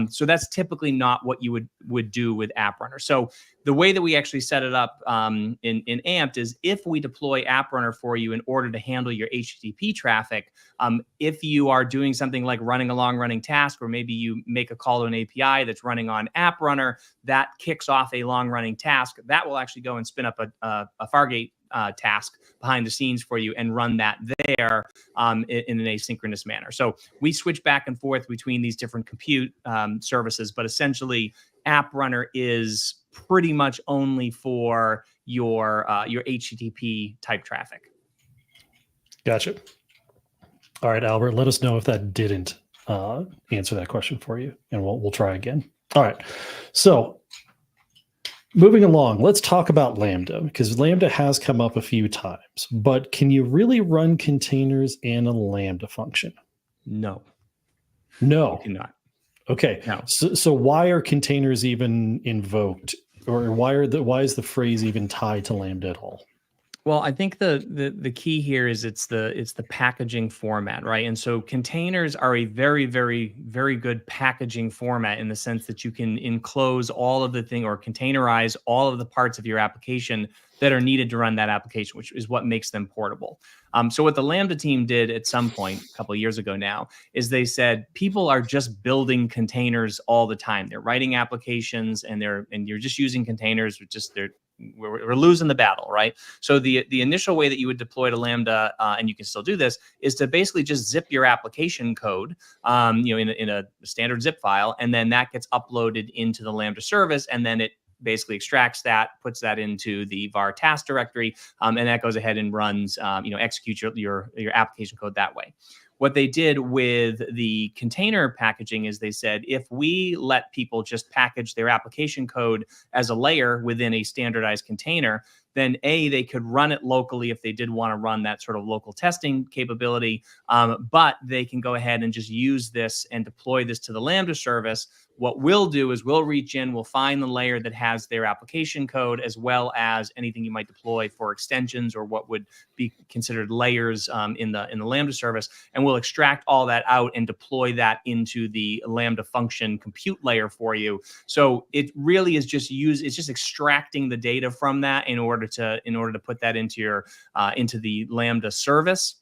[SPEAKER 3] So that's typically not what you would do with App Runner. So the way that we actually set it up in Ampt is if we deploy App Runner for you in order to handle your HTTP traffic, if you are doing something like running a long-running task, or maybe you make a call to an API that's running on App Runner, that kicks off a long-running task, that will actually go and spin up a Fargate task behind the scenes for you and run that there in an asynchronous manner. So we switch back and forth between these different compute services, but essentially App Runner is pretty much only for your HTTP type traffic.
[SPEAKER 1] Gotcha. All right, Albert, let us know if that didn't answer that question for you, and we'll try again. All right. So moving along, let's talk about Lambda, because Lambda has come up a few times, but can you really run containers in a Lambda function?
[SPEAKER 3] No.
[SPEAKER 1] No.
[SPEAKER 3] You cannot.
[SPEAKER 1] Okay.
[SPEAKER 3] No.
[SPEAKER 1] So why are containers even invoked, or why is the phrase even tied to Lambda at all?
[SPEAKER 3] Well, I think the key here is it's the packaging format, right? And so containers are a very, very, very good packaging format in the sense that you can enclose all of the thing or containerize all of the parts of your application that are needed to run that application, which is what makes them portable. So what the Lambda team did at some point a couple of years ago now is they said people are just building containers all the time. They're writing applications and you're just using containers. We're losing the battle, right? So the initial way that you would deploy to Lambda, and you can still do this, is to basically just zip your application code, in a standard zip file, and then that gets uploaded into the Lambda service, and then it basically extracts that, puts that into the var task directory, and that goes ahead and runs, executes your application code that way. What they did with the container packaging is they said, if we let people just package their application code as a layer within a standardized container, then they could run it locally if they did want to run that sort of local testing capability, but they can go ahead and just use this and deploy this to the Lambda service. What we'll do is we'll reach in, we'll find the layer that has their application code, as well as anything you might deploy for extensions or what would be considered layers in the Lambda service, and we'll extract all that out and deploy that into the Lambda function compute layer for you. So it really is just extracting the data from that in order to put that into the Lambda service.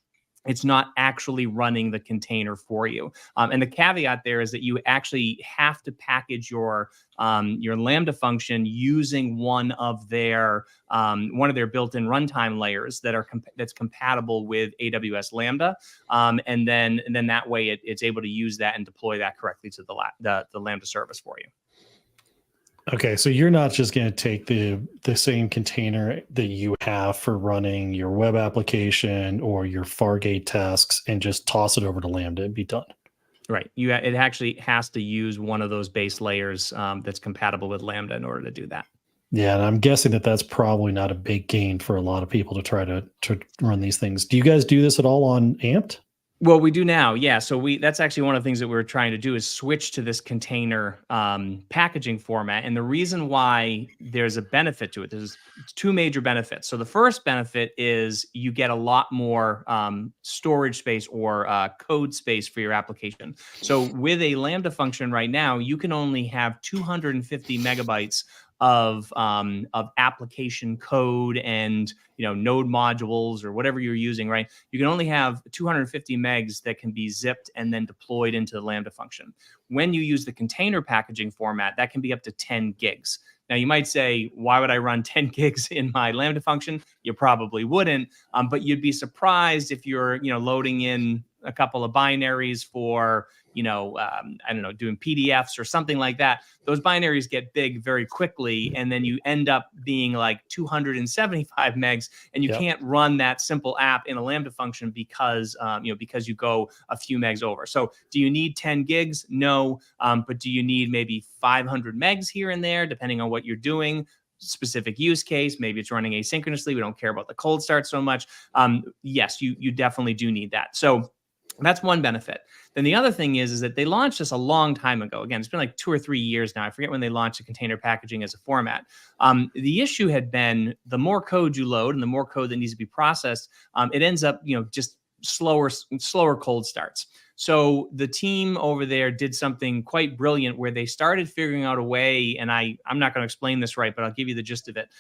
[SPEAKER 3] It's not actually running the container for you. And the caveat there is that you actually have to package your Lambda function using one of their built-in runtime layers that's compatible with AWS Lambda, and then that way it's able to use that and deploy that correctly to the Lambda service for you.
[SPEAKER 1] Okay, so you're not just going to take the same container that you have for running your web application or your Fargate tasks and just toss it over to Lambda and be done.
[SPEAKER 3] Right. It actually has to use one of those base layers that's compatible with Lambda in order to do that.
[SPEAKER 1] Yeah, and I'm guessing that's probably not a big gain for a lot of people to try to run these things. Do you guys do this at all on Ampt?
[SPEAKER 3] Well, we do now, yeah. So that's actually one of the things that we're trying to do is switch to this container packaging format. And the reason why there's a benefit to it, there's two major benefits. So the first benefit is you get a lot more storage space or code space for your application. So with a Lambda function right now, you can only have 250 megabytes of application code and node modules or whatever you're using, right? You can only have 250 megs that can be zipped and then deployed into the Lambda function. When you use the container packaging format, that can be up to 10 gigs. Now, you might say, why would I run 10 gigs in my Lambda function? You probably wouldn't, but you'd be surprised if you're loading in a couple of binaries for doing PDFs or something like that. Those binaries get big very quickly, and then you end up being like 275 megs, and you can't run that simple app in a Lambda function because you go a few megs over. So do you need 10 gigs? No, but do you need maybe 500 megs here and there, depending on what you're doing? Specific use case, maybe it's running asynchronously. We don't care about the cold start so much. Yes, you definitely do need that. So that's one benefit. Then the other thing is that they launched this a long time ago. Again, it's been like 2 or 3 years now. I forget when they launched the container packaging as a format. The issue had been the more code you load and the more code that needs to be processed, it ends up just slower cold starts. So the team over there did something quite brilliant where they started figuring out a way, and I'm not going to explain this right, but I'll give you the gist of it.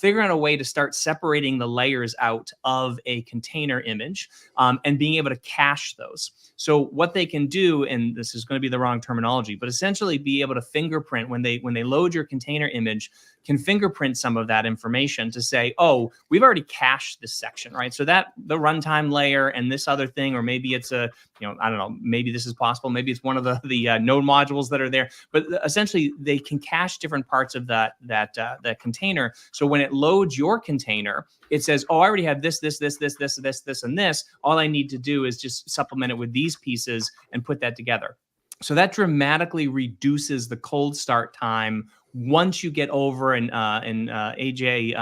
[SPEAKER 3] Figuring out a way to start separating the layers out of a container image, and being able to cache those. So what they can do, and this is going to be the wrong terminology, but essentially be able to fingerprint when they load your container image, can fingerprint some of that information to say, oh, we've already cached this section, right? So that the runtime layer and this other thing, or maybe it's a, I don't know, maybe this is possible. Maybe it's one of the node modules that are there, but essentially they can cache different parts of that container. So when it loads your container, it says, oh, I already have this, and this. All I need to do is just supplement it with these pieces and put that together. So that dramatically reduces the cold start time once you get over, and AJ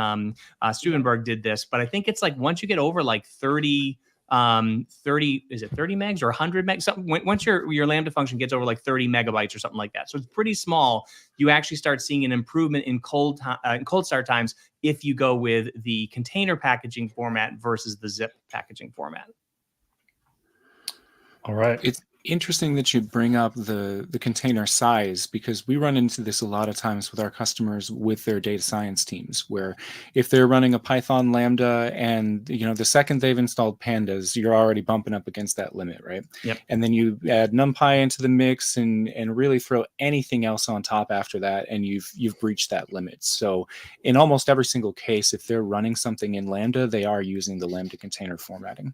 [SPEAKER 3] Stubenberg did this, but I think it's like once you get over like 30, is it 30 megs or 100 megs? Something, once your Lambda function gets over like 30 megabytes or something like that. So it's pretty small. You actually start seeing an improvement in cold start times if you go with the container packaging format versus the zip packaging format.
[SPEAKER 1] All right.
[SPEAKER 2] It's interesting that you bring up the container size, because we run into this a lot of times with our customers with their data science teams, where if they're running a Python Lambda and the second they've installed pandas, you're already bumping up against that limit, right?
[SPEAKER 3] Yep.
[SPEAKER 2] And then you add NumPy into the mix and really throw anything else on top after that, and you've breached that limit. So in almost every single case, if they're running something in Lambda, they are using the Lambda container formatting.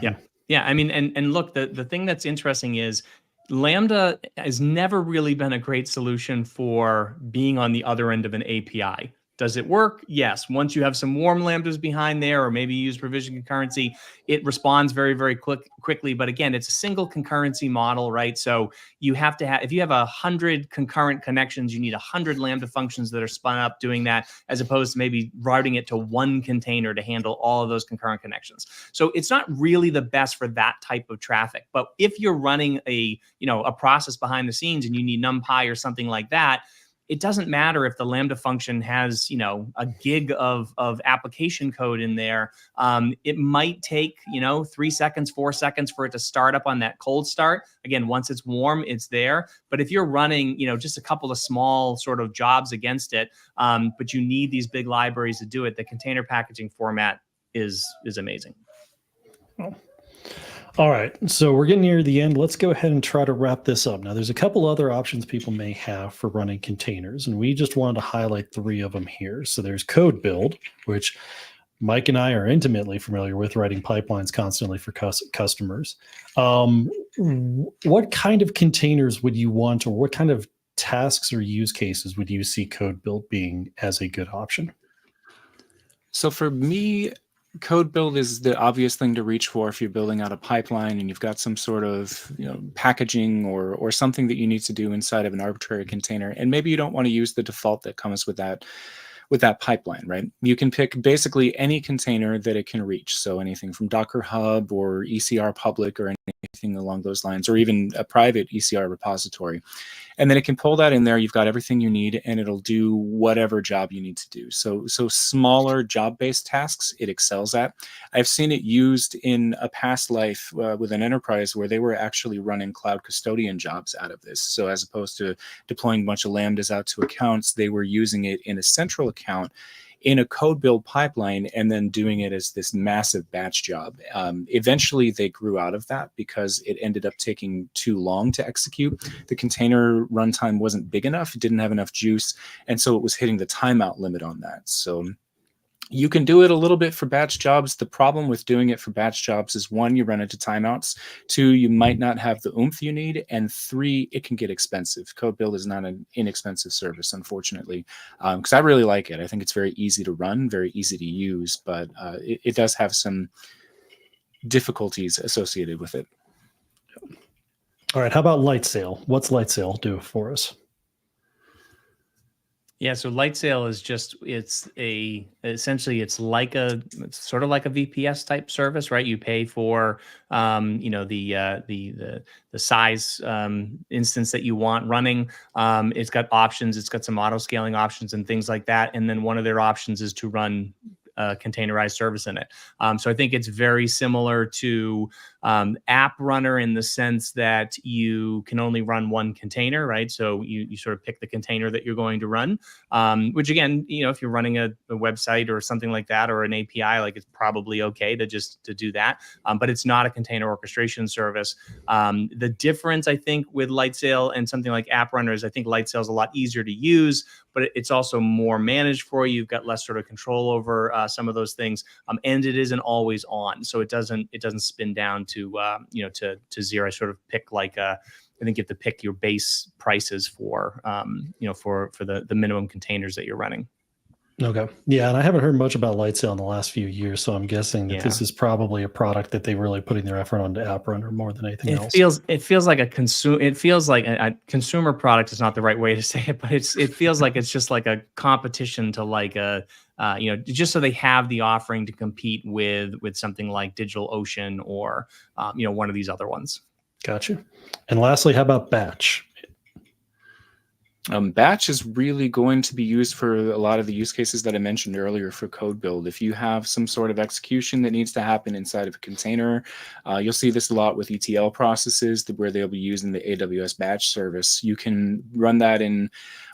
[SPEAKER 3] Yeah. Yeah, I mean, and look, the thing that's interesting is Lambda has never really been a great solution for being on the other end of an API. Does it work? Yes. Once you have some warm Lambdas behind there, or maybe you use provision concurrency, it responds very, very quickly. But again, it's a single concurrency model, right? So you have to have, if you have 100 concurrent connections, you need 100 Lambda functions that are spun up doing that, as opposed to maybe routing it to one container to handle all of those concurrent connections. So it's not really the best for that type of traffic. But if you're running a process behind the scenes and you need NumPy or something like that, it doesn't matter if the Lambda function has, a gig of application code in there. It might take, 3 seconds, 4 seconds for it to start up on that cold start. Again, once it's warm, it's there. But if you're running, just a couple of small sort of jobs against it, but you need these big libraries to do it, the container packaging format is amazing.
[SPEAKER 1] Oh. All right, so we're getting near the end. Let's go ahead and try to wrap this up. Now, there's a couple other options people may have for running containers, and we just wanted to highlight 3 of them here. So there's code build, which Mike and I are intimately familiar with, writing pipelines constantly for customers. What kind of containers would you want, or what kind of tasks or use cases would you see code build being as a good option?
[SPEAKER 2] So for me, code build is the obvious thing to reach for if you're building out a pipeline and you've got some sort of packaging or something that you need to do inside of an arbitrary container, and maybe you don't want to use the default that comes with that pipeline, right? You can pick basically any container that it can reach. So anything from Docker Hub or ECR public or anything along those lines, or even a private ECR repository. And then it can pull that in there. You've got everything you need, and it'll do whatever job you need to do. So smaller job-based tasks, it excels at. I've seen it used in a past life with an enterprise where they were actually running cloud custodian jobs out of this. So as opposed to deploying a bunch of Lambdas out to accounts, they were using it in a central account in a code build pipeline and then doing it as this massive batch job. Eventually, they grew out of that because it ended up taking too long to execute. The container runtime wasn't big enough. It didn't have enough juice. And so it was hitting the timeout limit on that. So you can do it a little bit for batch jobs. The problem with doing it for batch jobs is, 1, you run into timeouts. 2, you might not have the oomph you need. And 3, it can get expensive. Code build is not an inexpensive service, unfortunately, because I really like it. I think it's very easy to run, very easy to use, but it does have some difficulties associated with it.
[SPEAKER 1] All right, how about Lightsail? What's Lightsail do for us?
[SPEAKER 3] Yeah, so Lightsail is just, essentially it's sort of like a VPS type service, right? You pay for the size instance that you want running. It's got options, it's got some auto scaling options and things like that. And then one of their options is to run a containerized service in it. So I think it's very similar to App Runner in the sense that you can only run one container, right? So you sort of pick the container that you're going to run, which again, if you're running a website or something like that, or an API, like it's probably okay to do that. But it's not a container orchestration service. The difference, I think, with Lightsail and something like App Runner is I think Lightsail is a lot easier to use, but it's also more managed for you. You've got less sort of control over some of those things, and it isn't always on, so it doesn't spin down to to zero. I sort of pick I think you have to pick your base prices for for the minimum containers that you're running.
[SPEAKER 1] Okay. Yeah, and I haven't heard much about Lightsail in the last few years, so I'm guessing that this is probably a product that they're really putting their effort onto App Runner more than anything else.
[SPEAKER 3] It feels like a consumer product is not the right way to say it, but it feels like it's just like a competition to just so they have the offering to compete with something like DigitalOcean or one of these other ones.
[SPEAKER 1] Gotcha. And lastly, how about Batch?
[SPEAKER 2] Batch is really going to be used for a lot of the use cases that I mentioned earlier for code build. If you have some sort of execution that needs to happen inside of a container, you'll see this a lot with ETL processes where they'll be using the AWS Batch service. You can run that in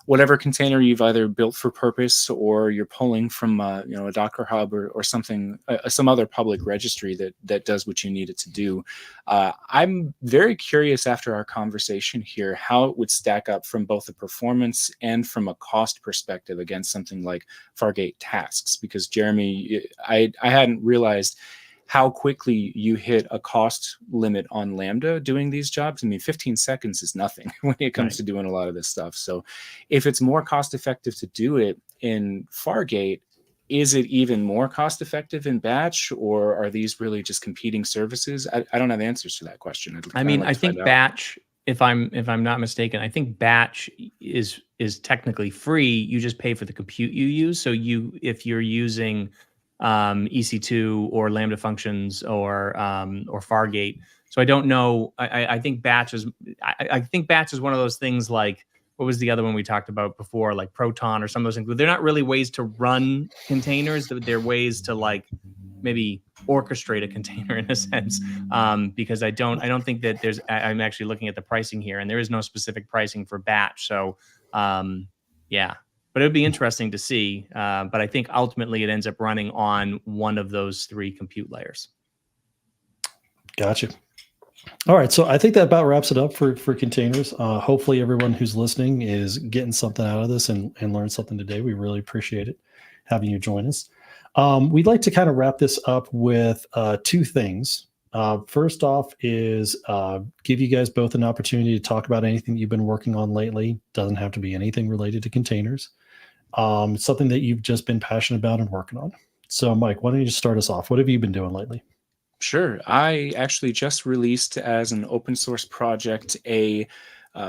[SPEAKER 2] whatever container you've either built for purpose or you're pulling from a Docker Hub or something, some other public registry that does what you need it to do. I'm very curious after our conversation here how it would stack up from both a performance and from a cost perspective against something like Fargate Tasks, because Jeremy, I hadn't realized how quickly you hit a cost limit on Lambda doing these jobs. I mean, 15 seconds is nothing when it comes to doing a lot of this stuff. So if it's more cost effective to do it in Fargate, is it even more cost effective in Batch, or are these really just competing services? I don't have answers to that question.
[SPEAKER 3] I think Batch, if I'm not mistaken, I think Batch is technically free. You just pay for the compute you use. So if you're using EC2 or Lambda functions or Fargate. So I don't know. I think Batch is one of those things like, what was the other one we talked about before, like Proton or some of those things. But they're not really ways to run containers. They're ways to maybe orchestrate a container in a sense. Because I don't think that I'm actually looking at the pricing here, and there is no specific pricing for Batch. So yeah. But it would be interesting to see. But I think ultimately it ends up running on one of those three compute layers.
[SPEAKER 1] Gotcha. All right. So I think that about wraps it up for containers. Hopefully everyone who's listening is getting something out of this and learned something today. We really appreciate it having you join us. We'd like to kind of wrap this up with two things. First off is give you guys both an opportunity to talk about anything you've been working on lately. Doesn't have to be anything related to containers. Something that you've just been passionate about and working on. So Mike, why don't you just start us off? What have you been doing lately?
[SPEAKER 2] Sure. I actually just released as an open source project a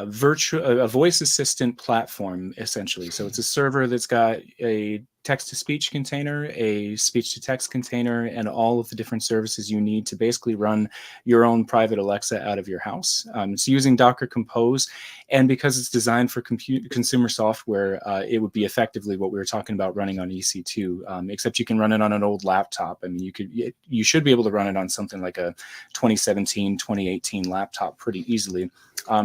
[SPEAKER 2] voice assistant platform, essentially. So it's a server that's got a text-to-speech container, a speech-to-text container, and all of the different services you need to basically run your own private Alexa out of your house. It's using Docker Compose, and because it's designed for consumer software, it would be effectively what we were talking about running on EC2, except you can run it on an old laptop. I mean, you should be able to run it on something like a 2017, 2018 laptop pretty easily.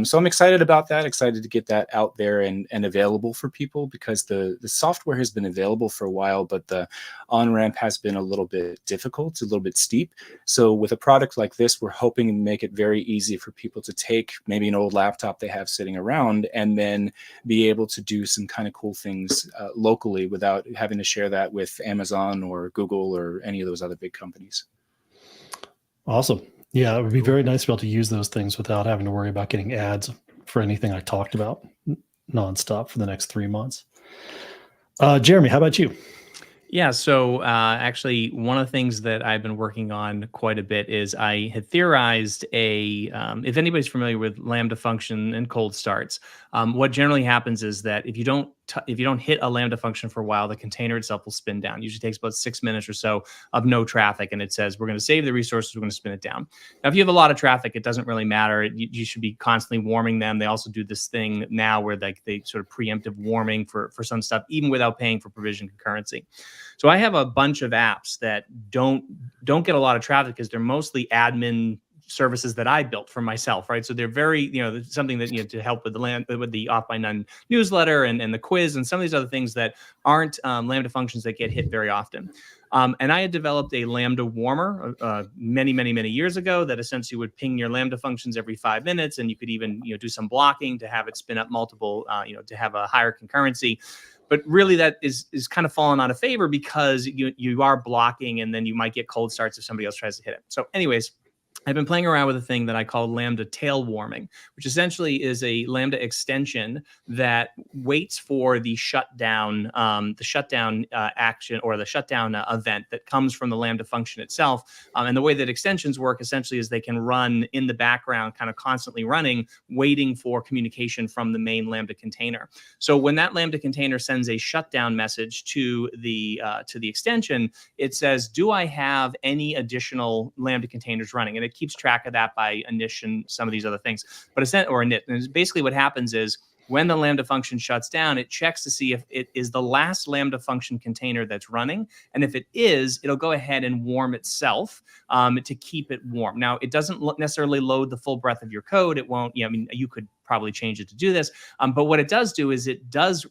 [SPEAKER 2] So I'm excited about that, excited to get that out there and available for people, because the software has been available for a while, but the on-ramp has been a little bit difficult, a little bit steep. So with a product like this, we're hoping to make it very easy for people to take maybe an old laptop they have sitting around and then be able to do some kind of cool things locally without having to share that with Amazon or Google or any of those other big companies.
[SPEAKER 1] Awesome. Yeah, it would be very nice to be able to use those things without having to worry about getting ads for anything I talked about nonstop for the next 3 months. Jeremy, how about you?
[SPEAKER 3] Yeah, so actually, one of the things that I've been working on quite a bit is I had theorized if anybody's familiar with Lambda function and cold starts, what generally happens is that if you don't if you don't hit a Lambda function for a while, the container itself will spin down. Usually takes about 6 minutes or so of no traffic, and it says we're going to save the resources, we're going to spin it down. Now, if you have a lot of traffic, it doesn't really matter. You should be constantly warming them. They also do this thing now where they sort of preemptive warming for some stuff, even without paying for provision concurrency. So I have a bunch of apps that don't get a lot of traffic because they're mostly admin services that I built for myself, right? So they're very, something that, to help with the Off by None newsletter and the quiz and some of these other things that aren't Lambda functions that get hit very often. And I had developed a Lambda warmer many, many, many years ago that essentially would ping your Lambda functions every 5 minutes, and you could even do some blocking to have it spin up multiple, to have a higher concurrency. But really, that is kind of fallen out of favor because you are blocking, and then you might get cold starts if somebody else tries to hit it. So, anyways, I've been playing around with a thing that I call Lambda tail warming, which essentially is a Lambda extension that waits for the shutdown action or the shutdown event that comes from the Lambda function itself. And the way that extensions work essentially is they can run in the background, kind of constantly running, waiting for communication from the main Lambda container. So when that Lambda container sends a shutdown message to the extension, it says, "Do I have any additional Lambda containers running?" And it keeps track of that by init and some of these other things. But init. And basically what happens is when the Lambda function shuts down, it checks to see if it is the last Lambda function container that's running. And if it is, it'll go ahead and warm itself to keep it warm. Now, it doesn't necessarily load the full breadth of your code. It won't, you could probably change it to do this. But what it does do is it does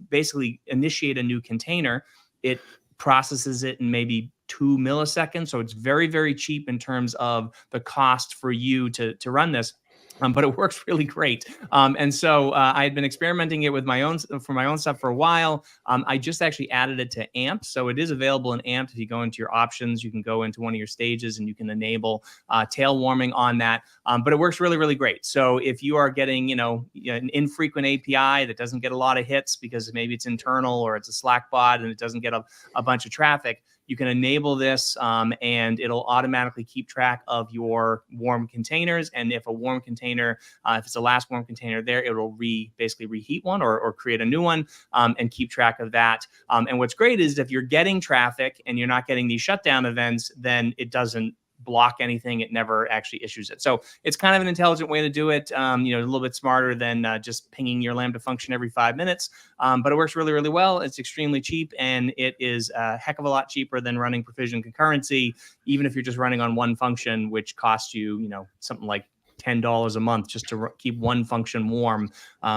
[SPEAKER 3] basically initiate a new container. It processes it in maybe 2 milliseconds. So it's very, very cheap in terms of the cost for you to run this. But it works really great. And so I had been experimenting it with my own stuff for a while. I just actually added it to Ampt. So it is available in Ampt. If you go into your options, you can go into one of your stages and you can enable tail warming on that. But it works really, really great. So if you are getting, an infrequent API that doesn't get a lot of hits because maybe it's internal or it's a Slack bot and it doesn't get a bunch of traffic, you can enable this and it'll automatically keep track of your warm containers. And if a warm container, if it's the last warm container there, it'll basically reheat one or create a new one and keep track of that. And what's great is if you're getting traffic and you're not getting these shutdown events, then it doesn't block anything. It never actually issues it. So it's kind of an intelligent way to do it, a little bit smarter than just pinging your Lambda function every 5 minutes. But it works really, really well. It's extremely cheap, and it is a heck of a lot cheaper than running provision concurrency, even if you're just running on one function, which costs you, something like $10 a month just to keep one function warm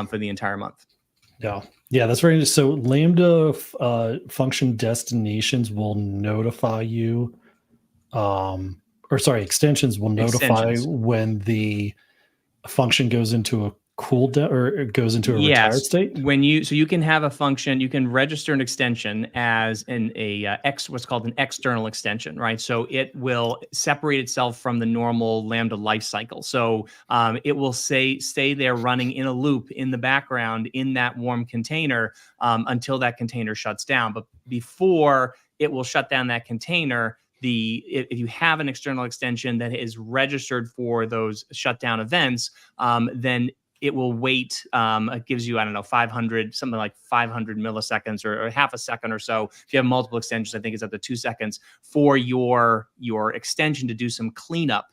[SPEAKER 3] for the entire month.
[SPEAKER 1] Yeah, that's very interesting. So Lambda function destinations will notify you extensions will notify when the function goes into a cooldown or goes into a retired state.
[SPEAKER 3] So you can have a function, you can register an extension as what's called an external extension, right? So it will separate itself from the normal Lambda lifecycle. So it will stay there running in a loop in the background in that warm container until that container shuts down. But before it will shut down that container, if you have an external extension that is registered for those shutdown events, then it will wait. It gives you, 500, something like 500 milliseconds or half a second or so. If you have multiple extensions, I think it's up to 2 seconds for your extension to do some cleanup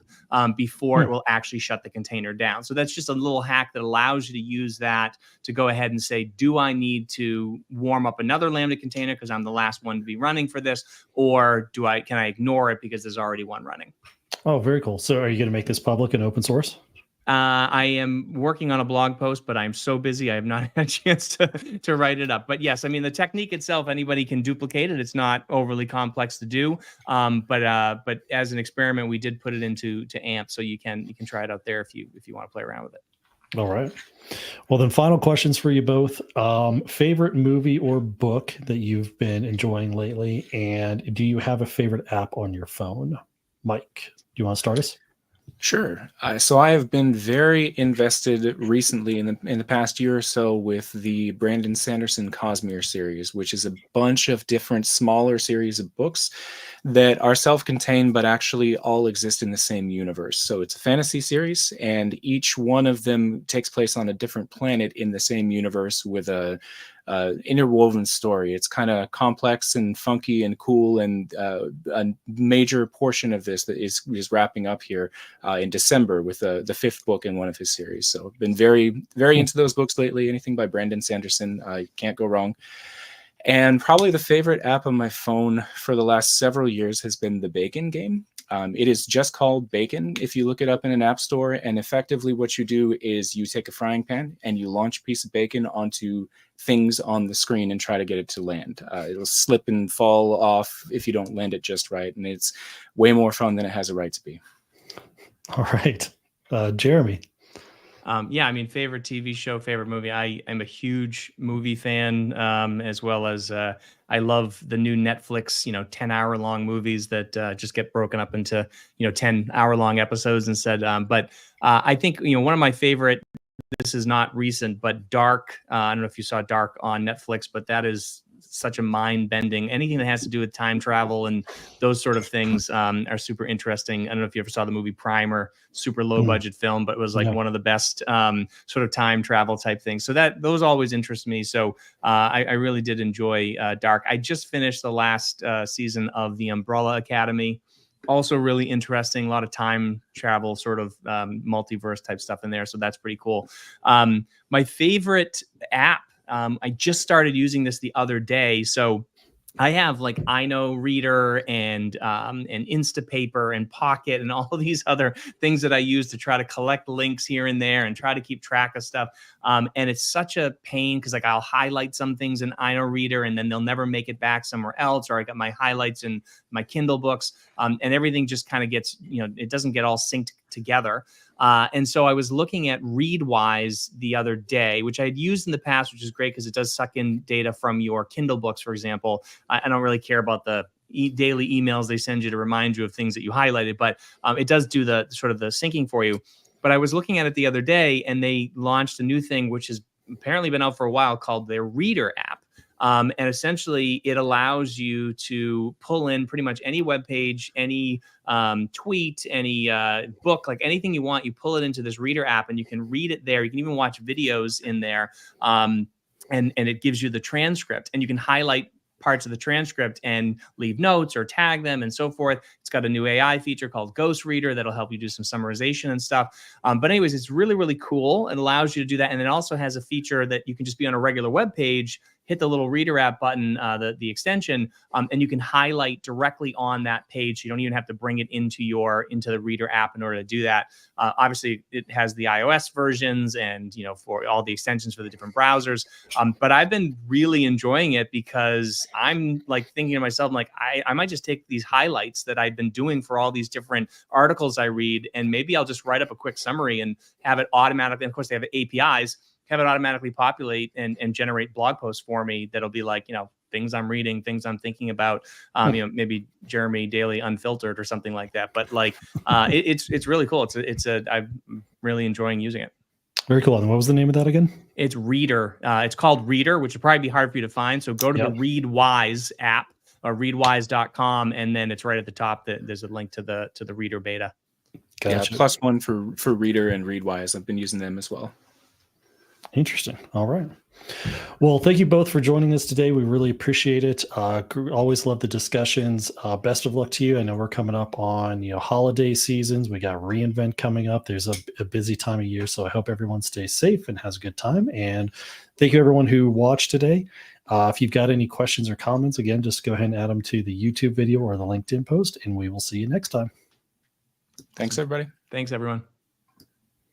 [SPEAKER 3] before it will actually shut the container down. So that's just a little hack that allows you to use that to go ahead and say, do I need to warm up another Lambda container because I'm the last one to be running for this, or can I ignore it because there's already one running?
[SPEAKER 1] Oh, very cool. So are you going to make this public and open source?
[SPEAKER 3] I am working on a blog post, but I'm so busy I have not had a chance to write it up. But yes, the technique itself, anybody can duplicate it. It's not overly complex to do. But as an experiment, we did put it into Ampt, so you can try it out there if you want to play around with it.
[SPEAKER 1] All right. Well, then final questions for you both. Favorite movie or book that you've been enjoying lately, and do you have a favorite app on your phone? Mike, do you want to start us?
[SPEAKER 2] Sure. So I have been very invested recently in the past year or so with the Brandon Sanderson Cosmere series, which is a bunch of different smaller series of books that are self-contained but actually all exist in the same universe. So it's a fantasy series, and each one of them takes place on a different planet in the same universe with a interwoven story. It's kind of complex and funky and cool, and a major portion of this that is wrapping up here in December with the 5th book in one of his series. So I've been very, very into those books lately. Anything by Brandon Sanderson, can't go wrong. And probably the favorite app on my phone for the last several years has been the Bacon game. It is just called Bacon if you look it up in an app store. And effectively what you do is you take a frying pan and you launch a piece of bacon onto things on the screen and try to get it to land. It'll slip and fall off if you don't land it just right. And it's way more fun than it has a right to be.
[SPEAKER 1] All right. Jeremy.
[SPEAKER 3] Yeah, I mean, favorite TV show, favorite movie. I am a huge movie fan, as well as I love the new Netflix, 10-hour-long movies that just get broken up into, 10-hour-long episodes instead. But I think, one of my favorite, this is not recent, but Dark. I don't know if you saw Dark on Netflix, but that is such a mind-bending. Anything that has to do with time travel and those sort of things are super interesting. I don't know if you ever saw the movie Primer, super low-budget film, but it was like one of the best sort of time travel type things. So those always interest me. So I really did enjoy Dark. I just finished the last season of The Umbrella Academy. Also really interesting, a lot of time travel, sort of multiverse type stuff in there. So that's pretty cool. My favorite app, I just started using this the other day. So I have like iKnowReader and Instapaper and Pocket and all these other things that I use to try to collect links here and there and try to keep track of stuff. And it's such a pain because like I'll highlight some things in iKnowReader and then they'll never make it back somewhere else. Or I got my highlights in my Kindle books, and everything just kind of gets, it doesn't get all synced together. And so I was looking at Readwise the other day, which I had used in the past, which is great because it does suck in data from your Kindle books, for example. I don't really care about the daily emails they send you to remind you of things that you highlighted, but it does do the sort of the syncing for you. But I was looking at it the other day, and they launched a new thing, which has apparently been out for a while, called their Reader app. And essentially, it allows you to pull in pretty much any web page, any tweet, any book, like anything you want. You pull it into this Reader app, and you can read it there. You can even watch videos in there, and it gives you the transcript, and you can highlight parts of the transcript and leave notes or tag them and so forth. It's got a new AI feature called Ghost Reader that'll help you do some summarization and stuff. But anyways, it's really, really cool. It allows you to do that. And it also has a feature that you can just be on a regular web page, hit the little Reader app button, the extension, and you can highlight directly on that page. You don't even have to bring it into the Reader app in order to do that. Obviously, it has the iOS versions and for all the extensions for the different browsers. But I've been really enjoying it because I'm like thinking to myself, like I might just take these highlights that I've been doing for all these different articles I read, and maybe I'll just write up a quick summary and have it automatically. And of course, they have APIs. Have it automatically populate and generate blog posts for me that'll be like, things I'm reading, things I'm thinking about, maybe Jeremy Daly Unfiltered or something like that. But like, it's really cool. I'm really enjoying using it.
[SPEAKER 1] Very cool. And what was the name of that again?
[SPEAKER 2] It's Reader. It's called Reader, which would probably be hard for you to find. So go to the Readwise app or readwise.com. And then it's right at the top that there's a link to the Reader beta.
[SPEAKER 1] Gotcha.
[SPEAKER 2] Yeah, +1 for Reader and Readwise. I've been using them as well.
[SPEAKER 1] Interesting. All right. Well, thank you both for joining us today. We really appreciate it. Always love the discussions. Best of luck to you. I know we're coming up on holiday seasons. We got reInvent coming up. There's a busy time of year, so I hope everyone stays safe and has a good time. And thank you everyone who watched today. If you've got any questions or comments, again, just go ahead and add them to the YouTube video or the LinkedIn post, and we will see you next time.
[SPEAKER 2] Thanks, everybody.
[SPEAKER 3] Thanks, everyone.